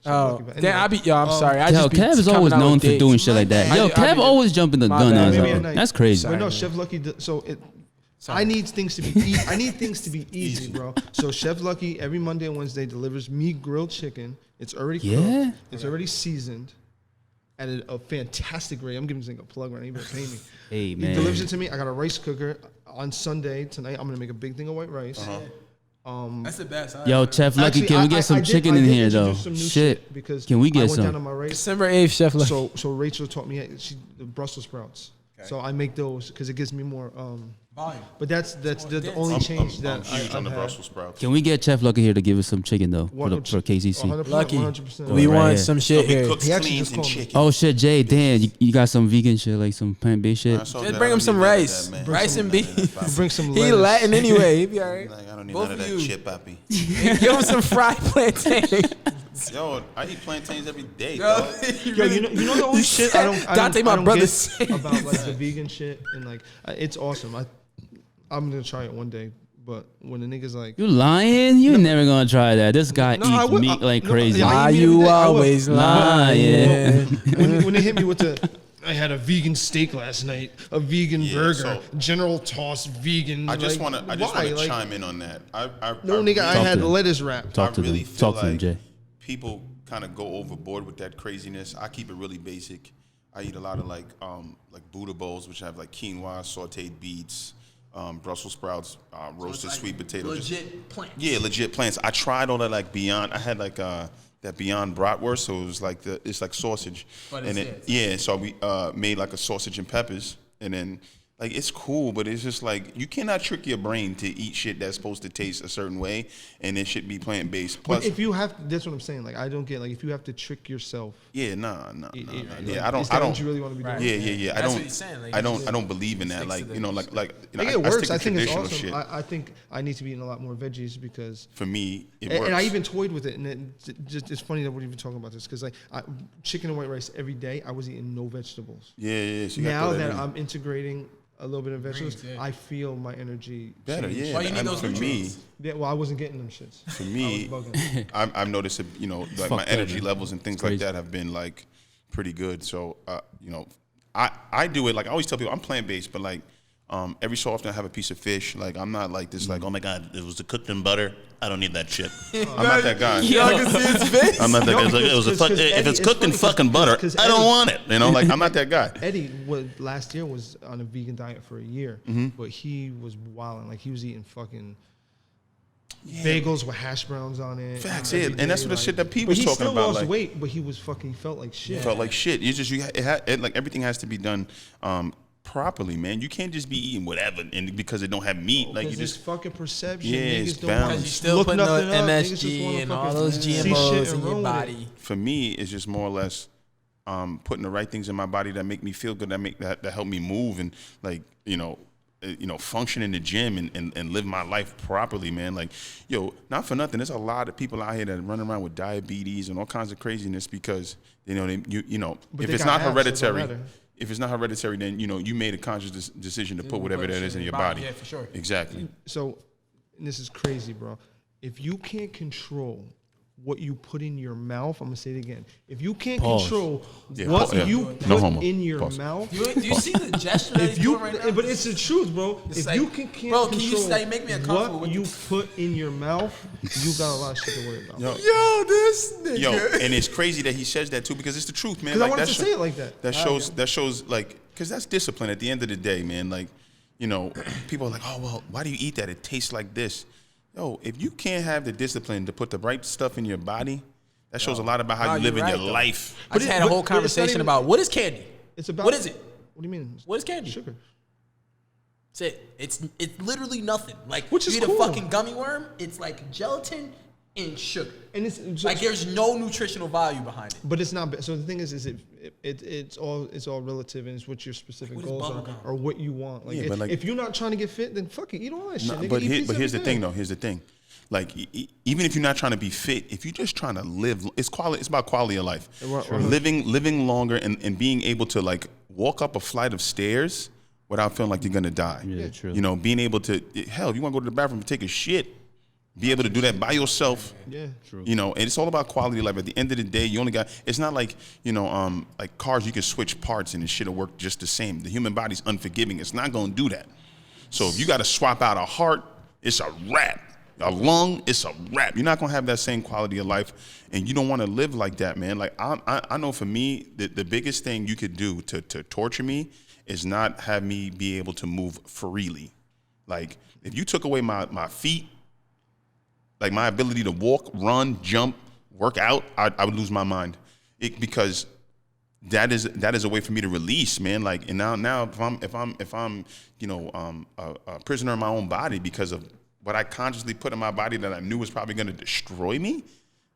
Oh, Lucky. But damn, anyway, I'm sorry. I Yo, just be Kev is coming always out known with for dates. doing shit like that. I Yo, do- I Kev do- always jumping the My gun bad. on us. Maybe though. at night. That's crazy. Sorry. But no, man. Chef Lucky. Sorry. I need things to be easy. I need things to be easy, bro. So Chef Lucky every Monday and Wednesday delivers me grilled chicken. It's already Yeah? cooked. It's already seasoned at a fantastic rate. I'm giving this thing a plug right now. You better pay me. Hey, He man. delivers it to me. I got a rice cooker. On Sunday tonight, I'm gonna make a big thing of white rice. That's the best. Yo, Chef Lucky, Actually, can we get some chicken in here, though? introduce some new Shit. because Can we I get went some? down on my rice. December 8th, Chef Lucky. So Rachel taught me the Brussels sprouts. So I make those because it gives me more. Volume. But that's the dense. only change I'm that huge on the I've had. Brussels sprouts. Can we get Chef Lucky here to give us some chicken, though, for KCC? 100%, Lucky. 100%. We Right want here. some shit He here. cooks He actually cleans just and called me. chicken. Oh, shit, Jay, damn, you got some vegan shit, like some plant-based shit? I saw Just that. bring I him don't some need none of rice. that, man. Rice and beans. Bring some He lettuce. Latin anyway. He be all right. Like, I don't need Both none of of that you. chip, papi. Give him some fried plantain. Yo, I eat plantains every day, Yo, dog. Yo, you know the only shit I don't Dante, my brother get said. about like the vegan shit and like it's awesome. I'm gonna try it one day, But when the niggas like, You lying? You never gonna try that. This guy eats meat like crazy. Why you always lying? When they hit me with the, I had a vegan steak last night, a vegan burger, so General Toss vegan. I just want to like, chime in on that. I had lettuce wrap. Talk to really them. feel Talk to them, like Jay. people kind of go overboard with that craziness. I keep it really basic. I eat a lot of like Buddha bowls, which have like quinoa, sauteed beets, Brussels sprouts, roasted sweet potato. Legit plants. Yeah, legit plants. I tried all that like Beyond. I had like that Beyond bratwurst, so it was like it's like sausage. But So we made like a sausage and peppers, and then like it's cool, but it's just like you cannot trick your brain to eat shit that's supposed to taste a certain way, and it should be plant based. But if you have, that's what I'm saying. Like I don't get like if you have to trick yourself. Yeah, nah. Yeah, I don't. What you really want to be doing. Yeah. That's what he's saying. Like, I don't believe in that. Like like I think it works. I think it's traditional awesome. shit. I think I need to be eating a lot more veggies because for me it works. And I even toyed with it, and it's funny that we're even talking about this because like chicken and white rice every day. I was eating no vegetables. Yeah. So now that I'm integrating a little bit of vegetables, Greens, yeah. I feel my energy better. change. Yeah, Why you need those for me. nutrients? Yeah, well, I wasn't getting them shits. For me, I've noticed that, like my energy levels and things like that have been like pretty good. So, I do it. Like I always tell people I'm plant-based, but like every so often I have a piece of fish. Like I'm not like this, like, oh my God, it was cooked in butter. I don't need that shit. I'm not that guy. I can see his face. I'm not that guy. It's like, if it's cooked in fucking butter, I don't want it. Like I'm not that guy. Eddie last year was on a vegan diet for a year, but he was wilding. Like he was eating fucking bagels with hash browns on it. Facts, yeah. And that's what the shit that P was talking about. But he still lost like, weight, but he was fucking felt like shit. Felt like shit. Like everything has to be done properly, man. You can't just be eating whatever and because it don't have meat. Like you just fucking perception. Yeah, Niggas it's don't balanced. Because you still putting the MSG and all those GMOs in your body. For me, it's just more or less putting the right things in my body that make me feel good, that help me move and like function in the gym and live my life properly, man. Like, not for nothing, there's a lot of people out here that run around with diabetes and all kinds of craziness because if it's not hereditary. If it's not hereditary, then you made a conscious decision to put whatever that is in your body. Yeah, for sure. Exactly. So, and this is crazy, bro. If you can't control what you put in your mouth, I'm gonna say it again. If you can't control what you put in your mouth, do you see the gesture that he's doing right now? But it's the truth, bro. It's if like, you can't bro, can you control make me uncomfortable what you put in your mouth, you got a lot of shit to worry about. Yo, this nigga. And it's crazy that he says that too because it's the truth, man. Because Like, I wanted to say it like that. That shows like because that's discipline at the end of the day, man. Like people are like, oh well, why do you eat that? It tastes like this. Yo, if you can't have the discipline to put the right stuff in your body. That shows a lot about how you live in your life. I just had a whole conversation about what is candy? It's about what is it? What do you mean? What is candy? Sugar. That's it. It's literally nothing. Like Which is you eat cool. a fucking gummy worm, it's like gelatin and sugar. And it's like there's no nutritional value behind it. But it's not. So the thing is it's all relative, and it's what your specific goals are or what you want. Like, if you're not trying to get fit, then fuck it, eat all that shit. But here's the thing, though. Here's the thing. Like even if you're not trying to be fit, if you're just trying to live, it's about quality of life. Sure. Living longer and being able to like walk up a flight of stairs without feeling like you're gonna die. Yeah, true. Being able to hell, if you want to go to the bathroom and take a shit, be able to do that by yourself. Yeah, true. And it's all about quality of life. At the end of the day, you only got. It's not like like cars. You can switch parts and the shit'll work just the same. The human body's unforgiving. It's not gonna do that. So if you got to swap out a heart, it's a wrap. A lung, it's a wrap. You're not gonna have that same quality of life, and you don't want to live like that, man. Like I know for me, the biggest thing you could do to torture me is not have me be able to move freely. Like if you took away my feet, like my ability to walk, run, jump, work out, I would lose my mind. Because that is a way for me to release, man. Like and now if I'm a prisoner in my own body because of what I consciously put in my body that I knew was probably going to destroy me,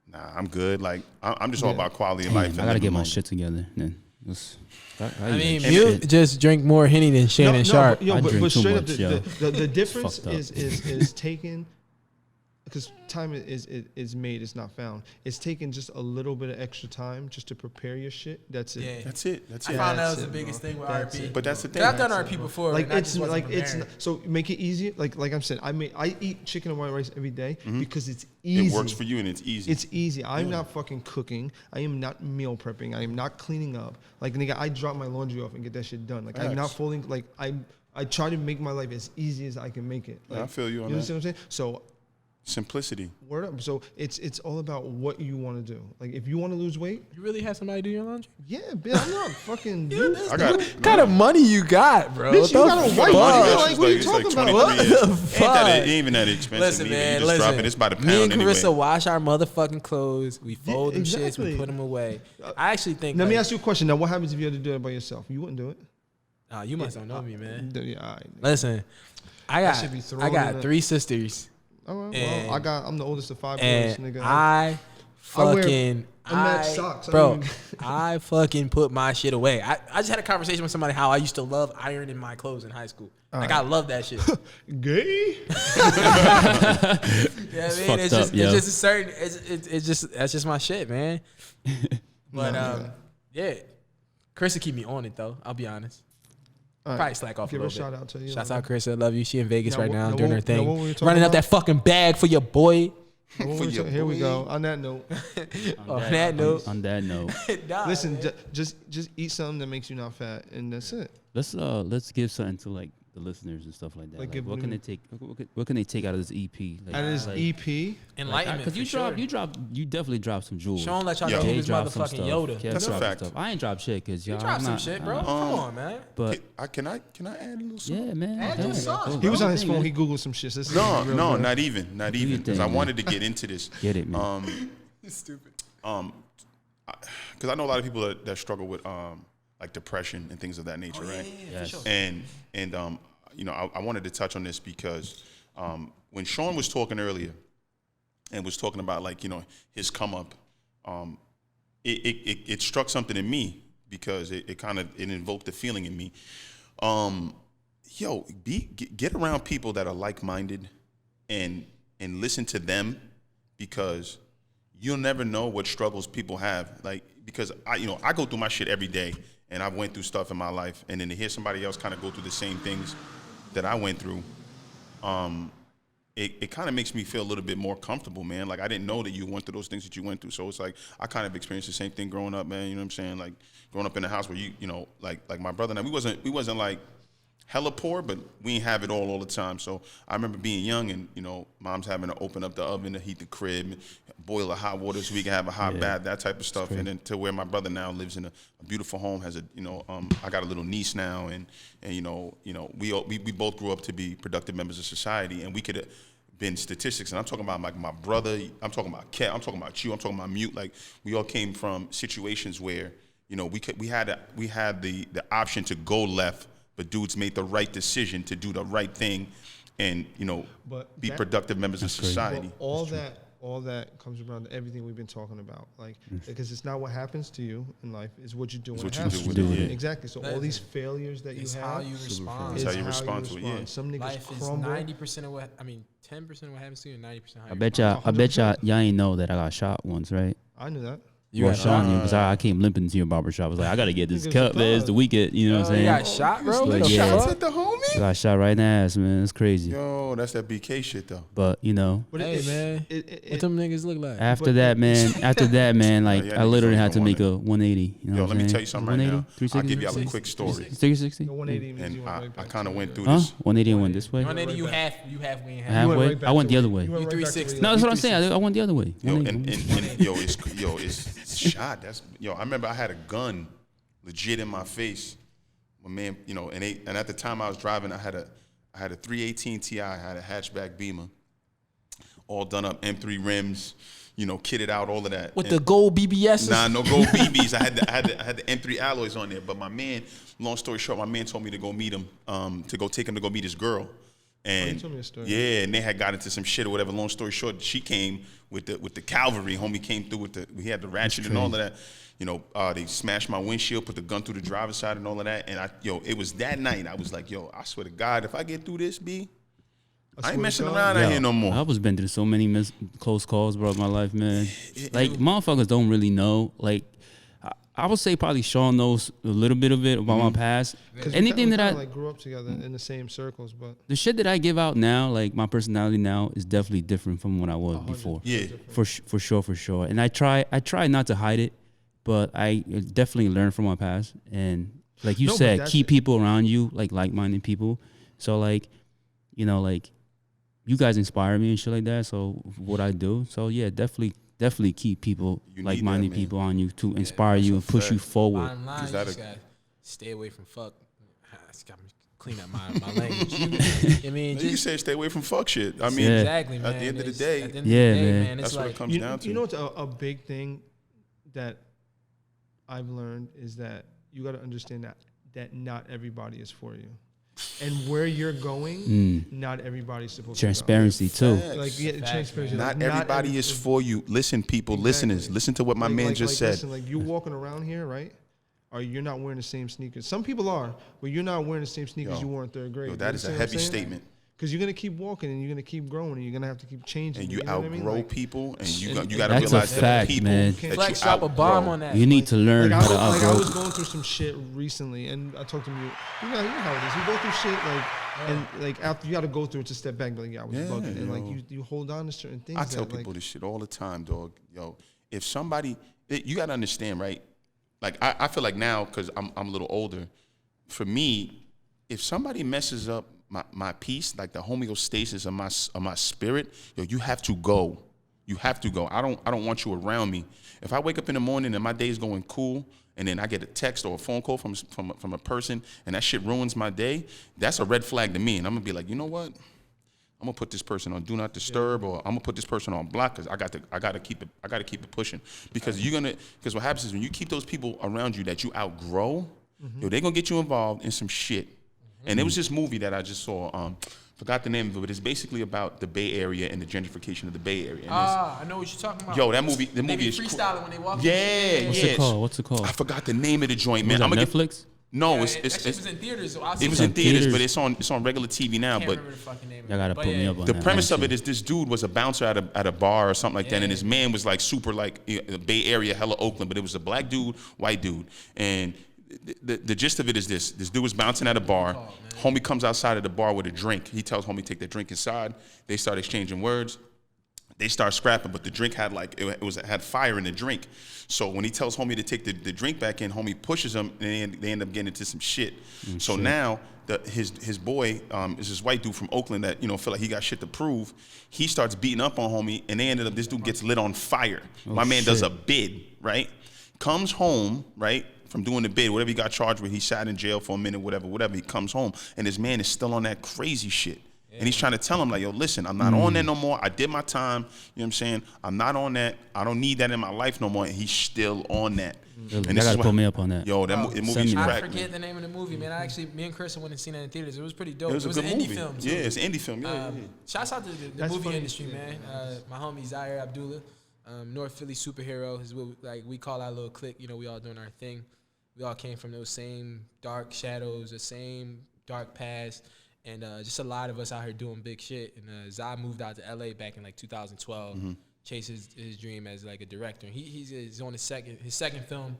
nah, I'm good. Like, I'm just all about quality of life. I got to get my shit together. Then. You just drink more Henny than Shannon Sharp. But straight up, the difference is taking, because time is made, it's not found. It's taking just a little bit of extra time just to prepare your shit. That's it. Yeah. That's it. I found that was the biggest thing with That's RP. it. But that's the thing. I've done RP before. Like and I it's just wasn't like it's preparing. so make it easier. Like I'm saying, I eat chicken and white rice every day because it's easy. It works for you and it's easy. It's easy. I'm not fucking cooking. I am not meal prepping. I am not cleaning up. Like nigga, I drop my laundry off and get that shit done. Like I'm not Facts. folding. Like I try to make my life as easy as I can make it. Like, I feel you on you that. understand what I'm saying? So Simplicity. word up. So it's all about what you want to do. Like if you want to lose weight, You really have somebody do your laundry? yeah, bitch, I'm not fucking dude. I got What kind of money you got, bro? Bitch, you got a white Money, girl. that's Like what are you talking it's about? like 23 years. Ain't fuck? even that expensive. Listen, either. man, You just drop listen. it. It's by the pound Me and anyway. Carissa wash our motherfucking clothes. We fold them shits. exactly. We put them away. I actually think. Let me like, ask you a question. Now, what happens if you had to do it by yourself? You wouldn't do it. Nah, you must don't know me, man. Yeah, all right. Listen, should be thrown I in got the- 3 sisters, All right. And- Well, I'm the oldest of 5 boys, and nigga. I fucking. unmatched socks. I Bro, mean- I fucking put my shit away. I just had a conversation with somebody how I used to love ironing my clothes in high school. Like I love that shit. Gay? Yeah, I mean, fucked it's up, just yo. it's just a certain it's just that's just my shit, man. But yeah, Chris will keep me on it though. I'll be honest. All right. Probably slack off Give a her little a bit. shout out to you. Shouts out, Chris. I love you. She in Vegas Now right what- now now doing what- her thing, now what were we talking running up about? that fucking bag for your boy. For your Here we boy. go. On that note, On that note, On that note, nah, listen, man. just eat something that makes you not fat, and that's it. let's give something to like the listeners and stuff like that. Like, Like, give what can them- they take? What can they take out of this EP? Like, And his like, EP, Enlightenment. Because you definitely dropped some jewels. Sean let y'all Yo. know Jay who's dropped some motherfucking stuff. Yoda. Kev That's a dropped fact. Stuff. I ain't dropped shit because You y'all. dropped I'm some not- shit, bro. I- Come on, man. But Can I add a little something? yeah, man. Add your yeah, sauce, go- he was go on his thing, phone. man. He googled some shit. This is No, real no, good. not even, your because I thing, wanted to get into this. Get it, man. It's stupid. Because I know a lot of people that struggle with like depression and things of that nature, right? Yes. And you know, I wanted to touch on this because when Sean was talking earlier and was talking about like, you know, his come up, it struck something in me because it invoked a feeling in me. Get around people that are like-minded and listen to them, because you'll never know what struggles people have. Like, because I go through my shit every day, and I've went through stuff in my life, and then to hear somebody else kind of go through the same things that I went through, it kind of makes me feel a little bit more comfortable, man. Like, I didn't know that you went through those things that you went through. So it's like, I kind of experienced the same thing growing up, man. You know what I'm saying? Like, growing up in a house where you know, like my brother and I, we wasn't like hella poor, but we didn't have it all the time. So I remember being young and, you know, mom's having to open up the oven to heat the crib, boil the hot water so we can have a hot bath, that type of stuff. And then to where my brother now lives in a beautiful home, has a, you know, I got a little niece now, and you know, we both grew up to be productive members of society, and we could have been statistics. And I'm talking about like my brother, I'm talking about Kat, I'm talking about you, I'm talking about Mute. Like, we all came from situations where, you know, we had the option to go left, but dudes made the right decision to do the right thing, and, you know, be productive members of society. Well, all that comes around to everything we've been talking about, like, because it's not what happens to you in life; it's what you do when it what you do happens. with to it, you. yeah. Exactly. So all these failures that you It's have, how you respond. It's how you respond to it, yeah. Some niggas Life is crumble. 90% of what, I mean, 10% of what happens to you and 90% how you I bet y'all ain't know that I got shot once, right? I knew that. You Well, got Sean shot? knew, because I came limping to your barbershop. I was like, I gotta get this Niggas cut, man. It's thug. the weekend, you know what I'm You saying? got shot, bro? Like, What the yeah. fuck? the homie? I got shot right in the ass, man. It's crazy. Yo, that's that BK shit though. But you know, But Hey, man. What them niggas look like? after that, man, like yeah, I literally niggas had to don't make want a 180. You know Yo, what let I'm me saying? tell you something right now. 180, I'll give y'all a 360, quick story. 360. the 180 means you And went right I back. kind of to went it. through Huh? this. 180 and went this way. 180, you half, we ain't half. You went Halfway? right back I went to the it. other way. You went right back to 360. it. No, that's what I'm saying. I went the other way. Yo, 180. and yo, it's shot. I remember I had a gun legit in my face. My man, you know, and at the time I was driving, I had a 318 Ti, I had a hatchback Beamer, all done up, M3 rims, you know, kitted out, all of that. With And- the gold BBS. Nah, no gold BBs. I had the M3 alloys on there. But my man, long story short, my man told me to go meet him, take him to go meet his girl. And told me a story. yeah, and they had got into some shit or whatever. Long story short, she came with the cavalry. Homie came through we had the ratchet and all of that. You know, they smashed my windshield, put the gun through the driver's side and all of that. And it was that night I was like, yo, I swear to God, if I get through this, B, I ain't swear to messing God. around out here no more. I was been through so many close calls, bro, in my life, man. Like, motherfuckers don't really know. Like, I would say probably Sean knows a little bit of it about my past. Anything that I like grew up together in the same circles, but the shit that I give out now, like my personality now, is definitely different from what I was before. Yeah. For sure. And I try not to hide it, but I definitely learn from my past. And like you said, keep people around you, like-minded people. So like, you know, like you guys inspire me and shit like that. So what I do. So yeah, definitely keep people, like-minded people on you to inspire you and push you forward. Bottom line, you just gotta stay away from fuck. It's got me clean up my language. I mean, you say stay away from fuck shit. I mean, exactly, man. At the end of the day, man. It's that's what it comes down to. You know what's a big thing that I've learned is that you got to understand that not everybody is for you. And where you're going, not everybody's supposed transparency to go. too. Like transparency. Not everybody is for you. Listen, people, listeners, listen to what my man just said. Listen, like you walking around here, right? Or you're not wearing the same sneakers. Some people are, but you're not wearing the same sneakers you wore in third grade. That is a heavy statement. Because you're gonna keep walking and you're gonna keep growing and you're gonna have to keep changing. And you outgrow people, and you got to that's realize a fact, that people man. that Flex you drop a bomb outgrow. on that. You need to learn how to I outgrow. was going through some shit recently, and I talked to you. You know how it is. You go through shit and like after you got to go through it to step back, and be like, yeah, I was bugging, and like you hold on to certain things. I tell people this shit all the time, dog. Yo, if somebody, you got to understand, right? Like I feel like now, because I'm a little older. For me, if somebody messes up my peace, like the homeostasis of my spirit, yo, you have to go. You have to go. I don't want you around me. If I wake up in the morning and my day's going cool, and then I get a text or a phone call from a person, and that shit ruins my day, that's a red flag to me. And I'm gonna be like, you know what? I'm gonna put this person on do not disturb, or I'm gonna put this person on block because I gotta keep it pushing. Because what happens is when you keep those people around you that you outgrow, yo, they're gonna get you involved in some shit. And there was this movie that I just saw. Forgot the name of it, but it's basically about the Bay Area and the gentrification of the Bay Area. I know what you're talking about. Yo, that movie, the movie is freestyling when they walk. Yeah, What's it called? I forgot the name of the joint, man. Was it Netflix? No, Yeah, it's that shit was in theaters. So it was in theaters, but it's on regular TV now. Can't But remember the fucking name. Y'all gotta put me up on the that. premise of it is this dude was a bouncer at a bar or something like that, and his man was like super like Bay Area, hella Oakland, but it was a black dude, white dude, and the gist of it is this dude was bouncing at a bar. Homie comes outside of the bar with a drink. He tells homie take that drink inside. They start exchanging words. They start scrapping, but the drink had had fire in the drink. So when he tells homie to take the drink back in, homie pushes him, and they end up getting into some shit. So now his boy is this white dude from Oakland that feel like he got shit to prove. He starts beating up on homie, and this dude gets lit on fire. My man does a bid, right? Comes home, right? From doing the bid, whatever he got charged with, he sat in jail for a minute, whatever. He comes home, and his man is still on that crazy shit. And he's trying to tell him, like, yo, listen, I'm not on that no more. I did my time. You know what I'm saying? I'm not on that. I don't need that in my life no more. And he's still on that. And you gotta put me up on that. Yo, the movie's crack. I forget the name of the movie, man. Me and Chris went and seen that in theaters. It was pretty dope. It was a good an indie movie. film, too. Yeah, it's an indie film. Yeah. Shouts out to the movie industry, man. My homie Zaire Abdullah, North Philly superhero, is what we call our little clique. We all doing our thing. We all came from those same dark shadows, the same dark past, and just a lot of us out here doing big shit. And Zai moved out to LA back in 2012, chased his dream as a director. He's on his second film.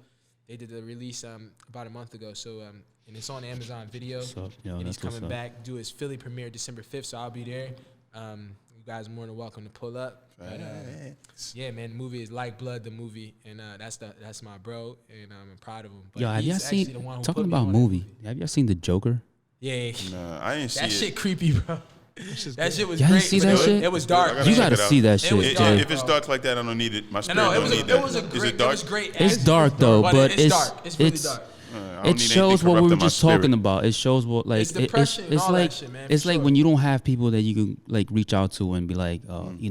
They did the release about a month ago, so and it's on Amazon Video. And he's coming back, do his Philly premiere December 5th, so I'll be there. You guys are more than welcome to pull up. But, yeah, man, the movie is Like Blood, the movie, and that's my bro, and I'm proud of him. But Yo, have y'all seen, talking about movie, have y'all seen The Joker? Yeah. Nah, I ain't see it. That shit creepy, bro. That shit was Y'all great. see that shit? It was dark. You gotta check it see out. that shit, Jay. If it's dark like that, I don't need it. My spirit No, don't need that. it was a great. It was great. It's dark though, but it's dark. It's really dark. It shows what we were just talking about. It shows what It's depression and all that shit, man, it's for like sure. when you don't have people that you can reach out to and be like, you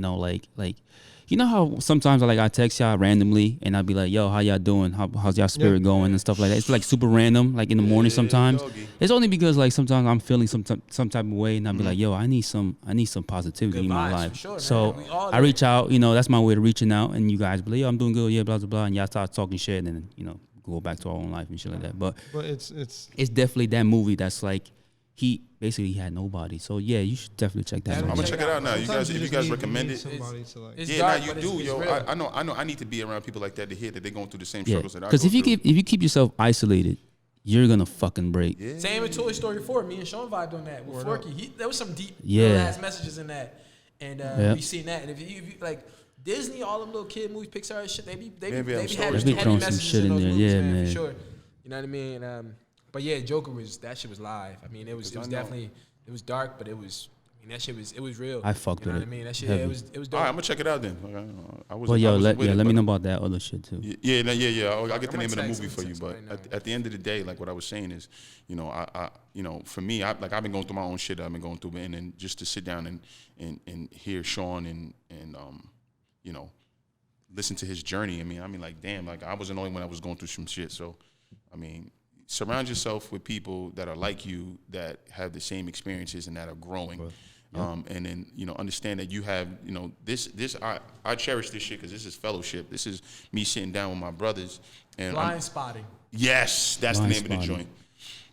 know how sometimes I text y'all randomly and I'll be like, yo, how y'all doing? How's y'all spirit going and stuff like that. It's super random, in the morning sometimes. Doggy. It's only because sometimes I'm feeling some type of way and I'll be like, yo, I need some positivity Good in my vibes, life. for sure, man. So We all I do. reach out. That's my way to reaching out, and you guys be like, yo, I'm doing good. Yeah, blah blah blah, and y'all start talking shit, and then go back to our own life and shit like that. But it's it's definitely that movie that's he basically had nobody. So yeah, you should definitely check that Yeah, out. I'm gonna check it out now. You Sometimes guys, if you just guys need recommend it, somebody to like. It's yeah, dark, now you but do, it's yo. real. I know. I need to be around people like that to hear that they're going through the same Yeah, struggles that I go because if you through. keep yourself isolated, you're gonna fucking break. Yeah. Same with Toy Story 4. Me and Sean vibed on that with Word Forky. There was some deep Yeah. ass messages in that, and Yeah. we seen that. And if you like Disney, all them little kid movies, Pixar shit, they be Yeah, having stories They be heavy throwing some messages shit in in those there. movies, Yeah, man, man. for sure. You know what I mean? But yeah, Joker that shit was live. I mean, it was definitely dark, but it was. I mean, that shit was real. I fucked you know with what it. I mean? That shit, Heavy. it was All dope. right, I'm gonna check it out then. I was. Well, yo, let with it, me but- know about that other shit too. Yeah. I'll get the I'm name of the gonna movie text for you, but right now. at the end of the day, like what I was saying is, you know, for me, I've been going through my own shit that I've been going through, and then just to sit down and hear Sean and you know, listen to his journey. I mean, like, damn, like I wasn't the only one that was going through some shit. So, I mean, surround yourself with people that are like you, that have the same experiences and that are growing. And then, you know, understand that you have, you know, I cherish this shit because this is fellowship. This is me sitting down with my brothers. And Blind spotting. yes, that's Blind the name of the Spotting. joint.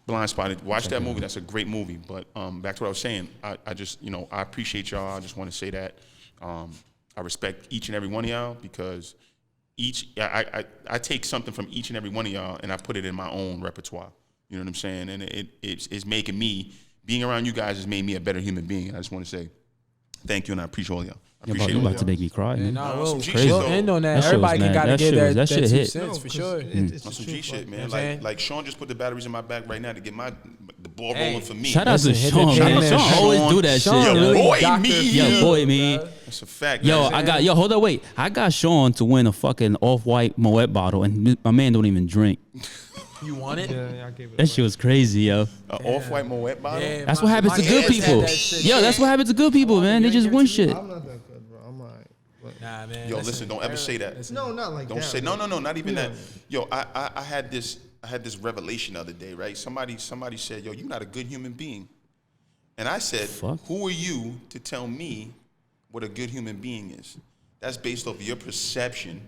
Blind Spotted. Watch that movie. That's a great movie. But back to what I was saying, I just, you know, I appreciate y'all. I just want to say that. I respect each and every one of y'all because I take something from each and every one of y'all and I put it in my own repertoire. You know what I'm saying? And it's making me, being around you guys has made me a better human being. I just want to say thank you and I appreciate all y'all. I appreciate You all about to y'all. make me cry, man. Nah, Nah, we'll some G shit, though. end on that. That shit Everybody was can mad. gotta That get shit was- that that shit 2 hit. cents for sure. It's On the some truth, G shit, bro. man. You know what I'm saying? Like Sean just put the batteries in my back right now to get the ball Hey, rolling for me. Shout out to Listen, hit the Sean, pin, man. man. Sean always Sean- do that Sean shit. Yo, yo. really boy, Dr. me. Phil, Yo, boy, me. bro. That's a fact. Yo, man. hold on, wait. I got Sean to win a fucking off-white Moet bottle, and my man don't even drink. You want it? Yeah, I gave it. That shit was crazy, yo. Off-white Moet bottle. Yeah, That's my- what happens my to good kids had people. that shit. Yo, that's what happens to good people, man. They You just ain't win give it to me? shit. I'm not that good, bro. I'm alright. But Nah, man. Yo, listen, don't ever say that. listen. no, not like Don't that. say no, not even Yeah. that. Yo, I had this revelation the other day, right? Somebody said, yo, you're not a good human being. And I said, Fuck. who are you to tell me what a good human being is? That's based off of your perception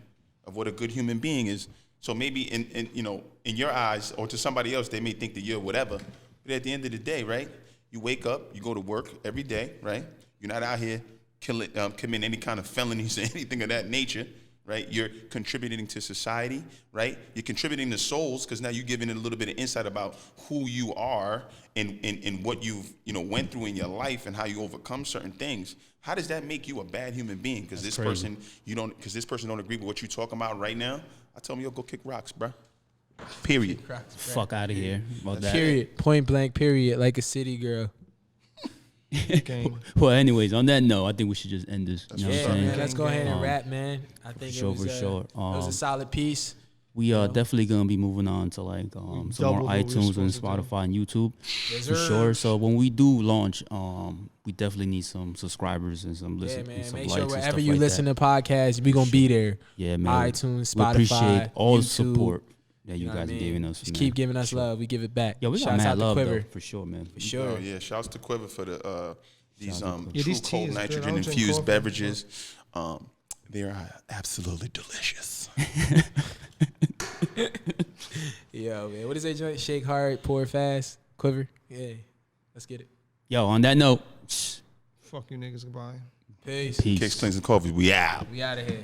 of what a good human being is. So maybe in your eyes or to somebody else, they may think that you're whatever. But at the end of the day, right? You wake up, you go to work every day, right? You're not out here committing any kind of felonies or anything of that nature, right? You're contributing to society, right? You're contributing to souls because now you're giving it a little bit of insight about who you are and what you've went through in your life and how you overcome certain things. How does that make you a bad human being? Because this person don't agree with what you're talking about right now. I tell him, yo, go kick rocks, bro. Period. Fuck out of here about that. Period. Point blank. Period. Like a city girl. Game. Well, anyways, on that note, I think we should just end this. You know Yeah, what I'm saying? man. Let's go ahead and Um, wrap, man. I think sure, it was for sure. it was a solid piece. We are definitely gonna be moving on to like some more doubled what we were iTunes and supposed to do. Spotify and YouTube Yes, for sir. sure. So when we do launch, we definitely need some subscribers and some Yeah, listen, man. and some Make likes sure and wherever stuff you like listen that. to podcasts, we gonna be there. Yeah, man. iTunes, We Spotify, appreciate all the YouTube. support that you You know what guys I are mean? giving us. Just man. keep giving us Sure. love. We give it back. Yo, we got Shouts out mad to love though, Quivr. for sure, man. For sure. Oh, yeah, shouts to Quivr for these Shout out to Quivr. Yeah, true these tea cold is good. I nitrogen don't drink infused coffee. beverages. They are absolutely delicious. Yo, man. What is that joint? Shake hard, pour fast. Quivr. Yeah. Let's get it. Yo, on that note, Fuck you niggas. Goodbye. Peace. peace. Kicks, cleans, and coffee. We out. We out of here.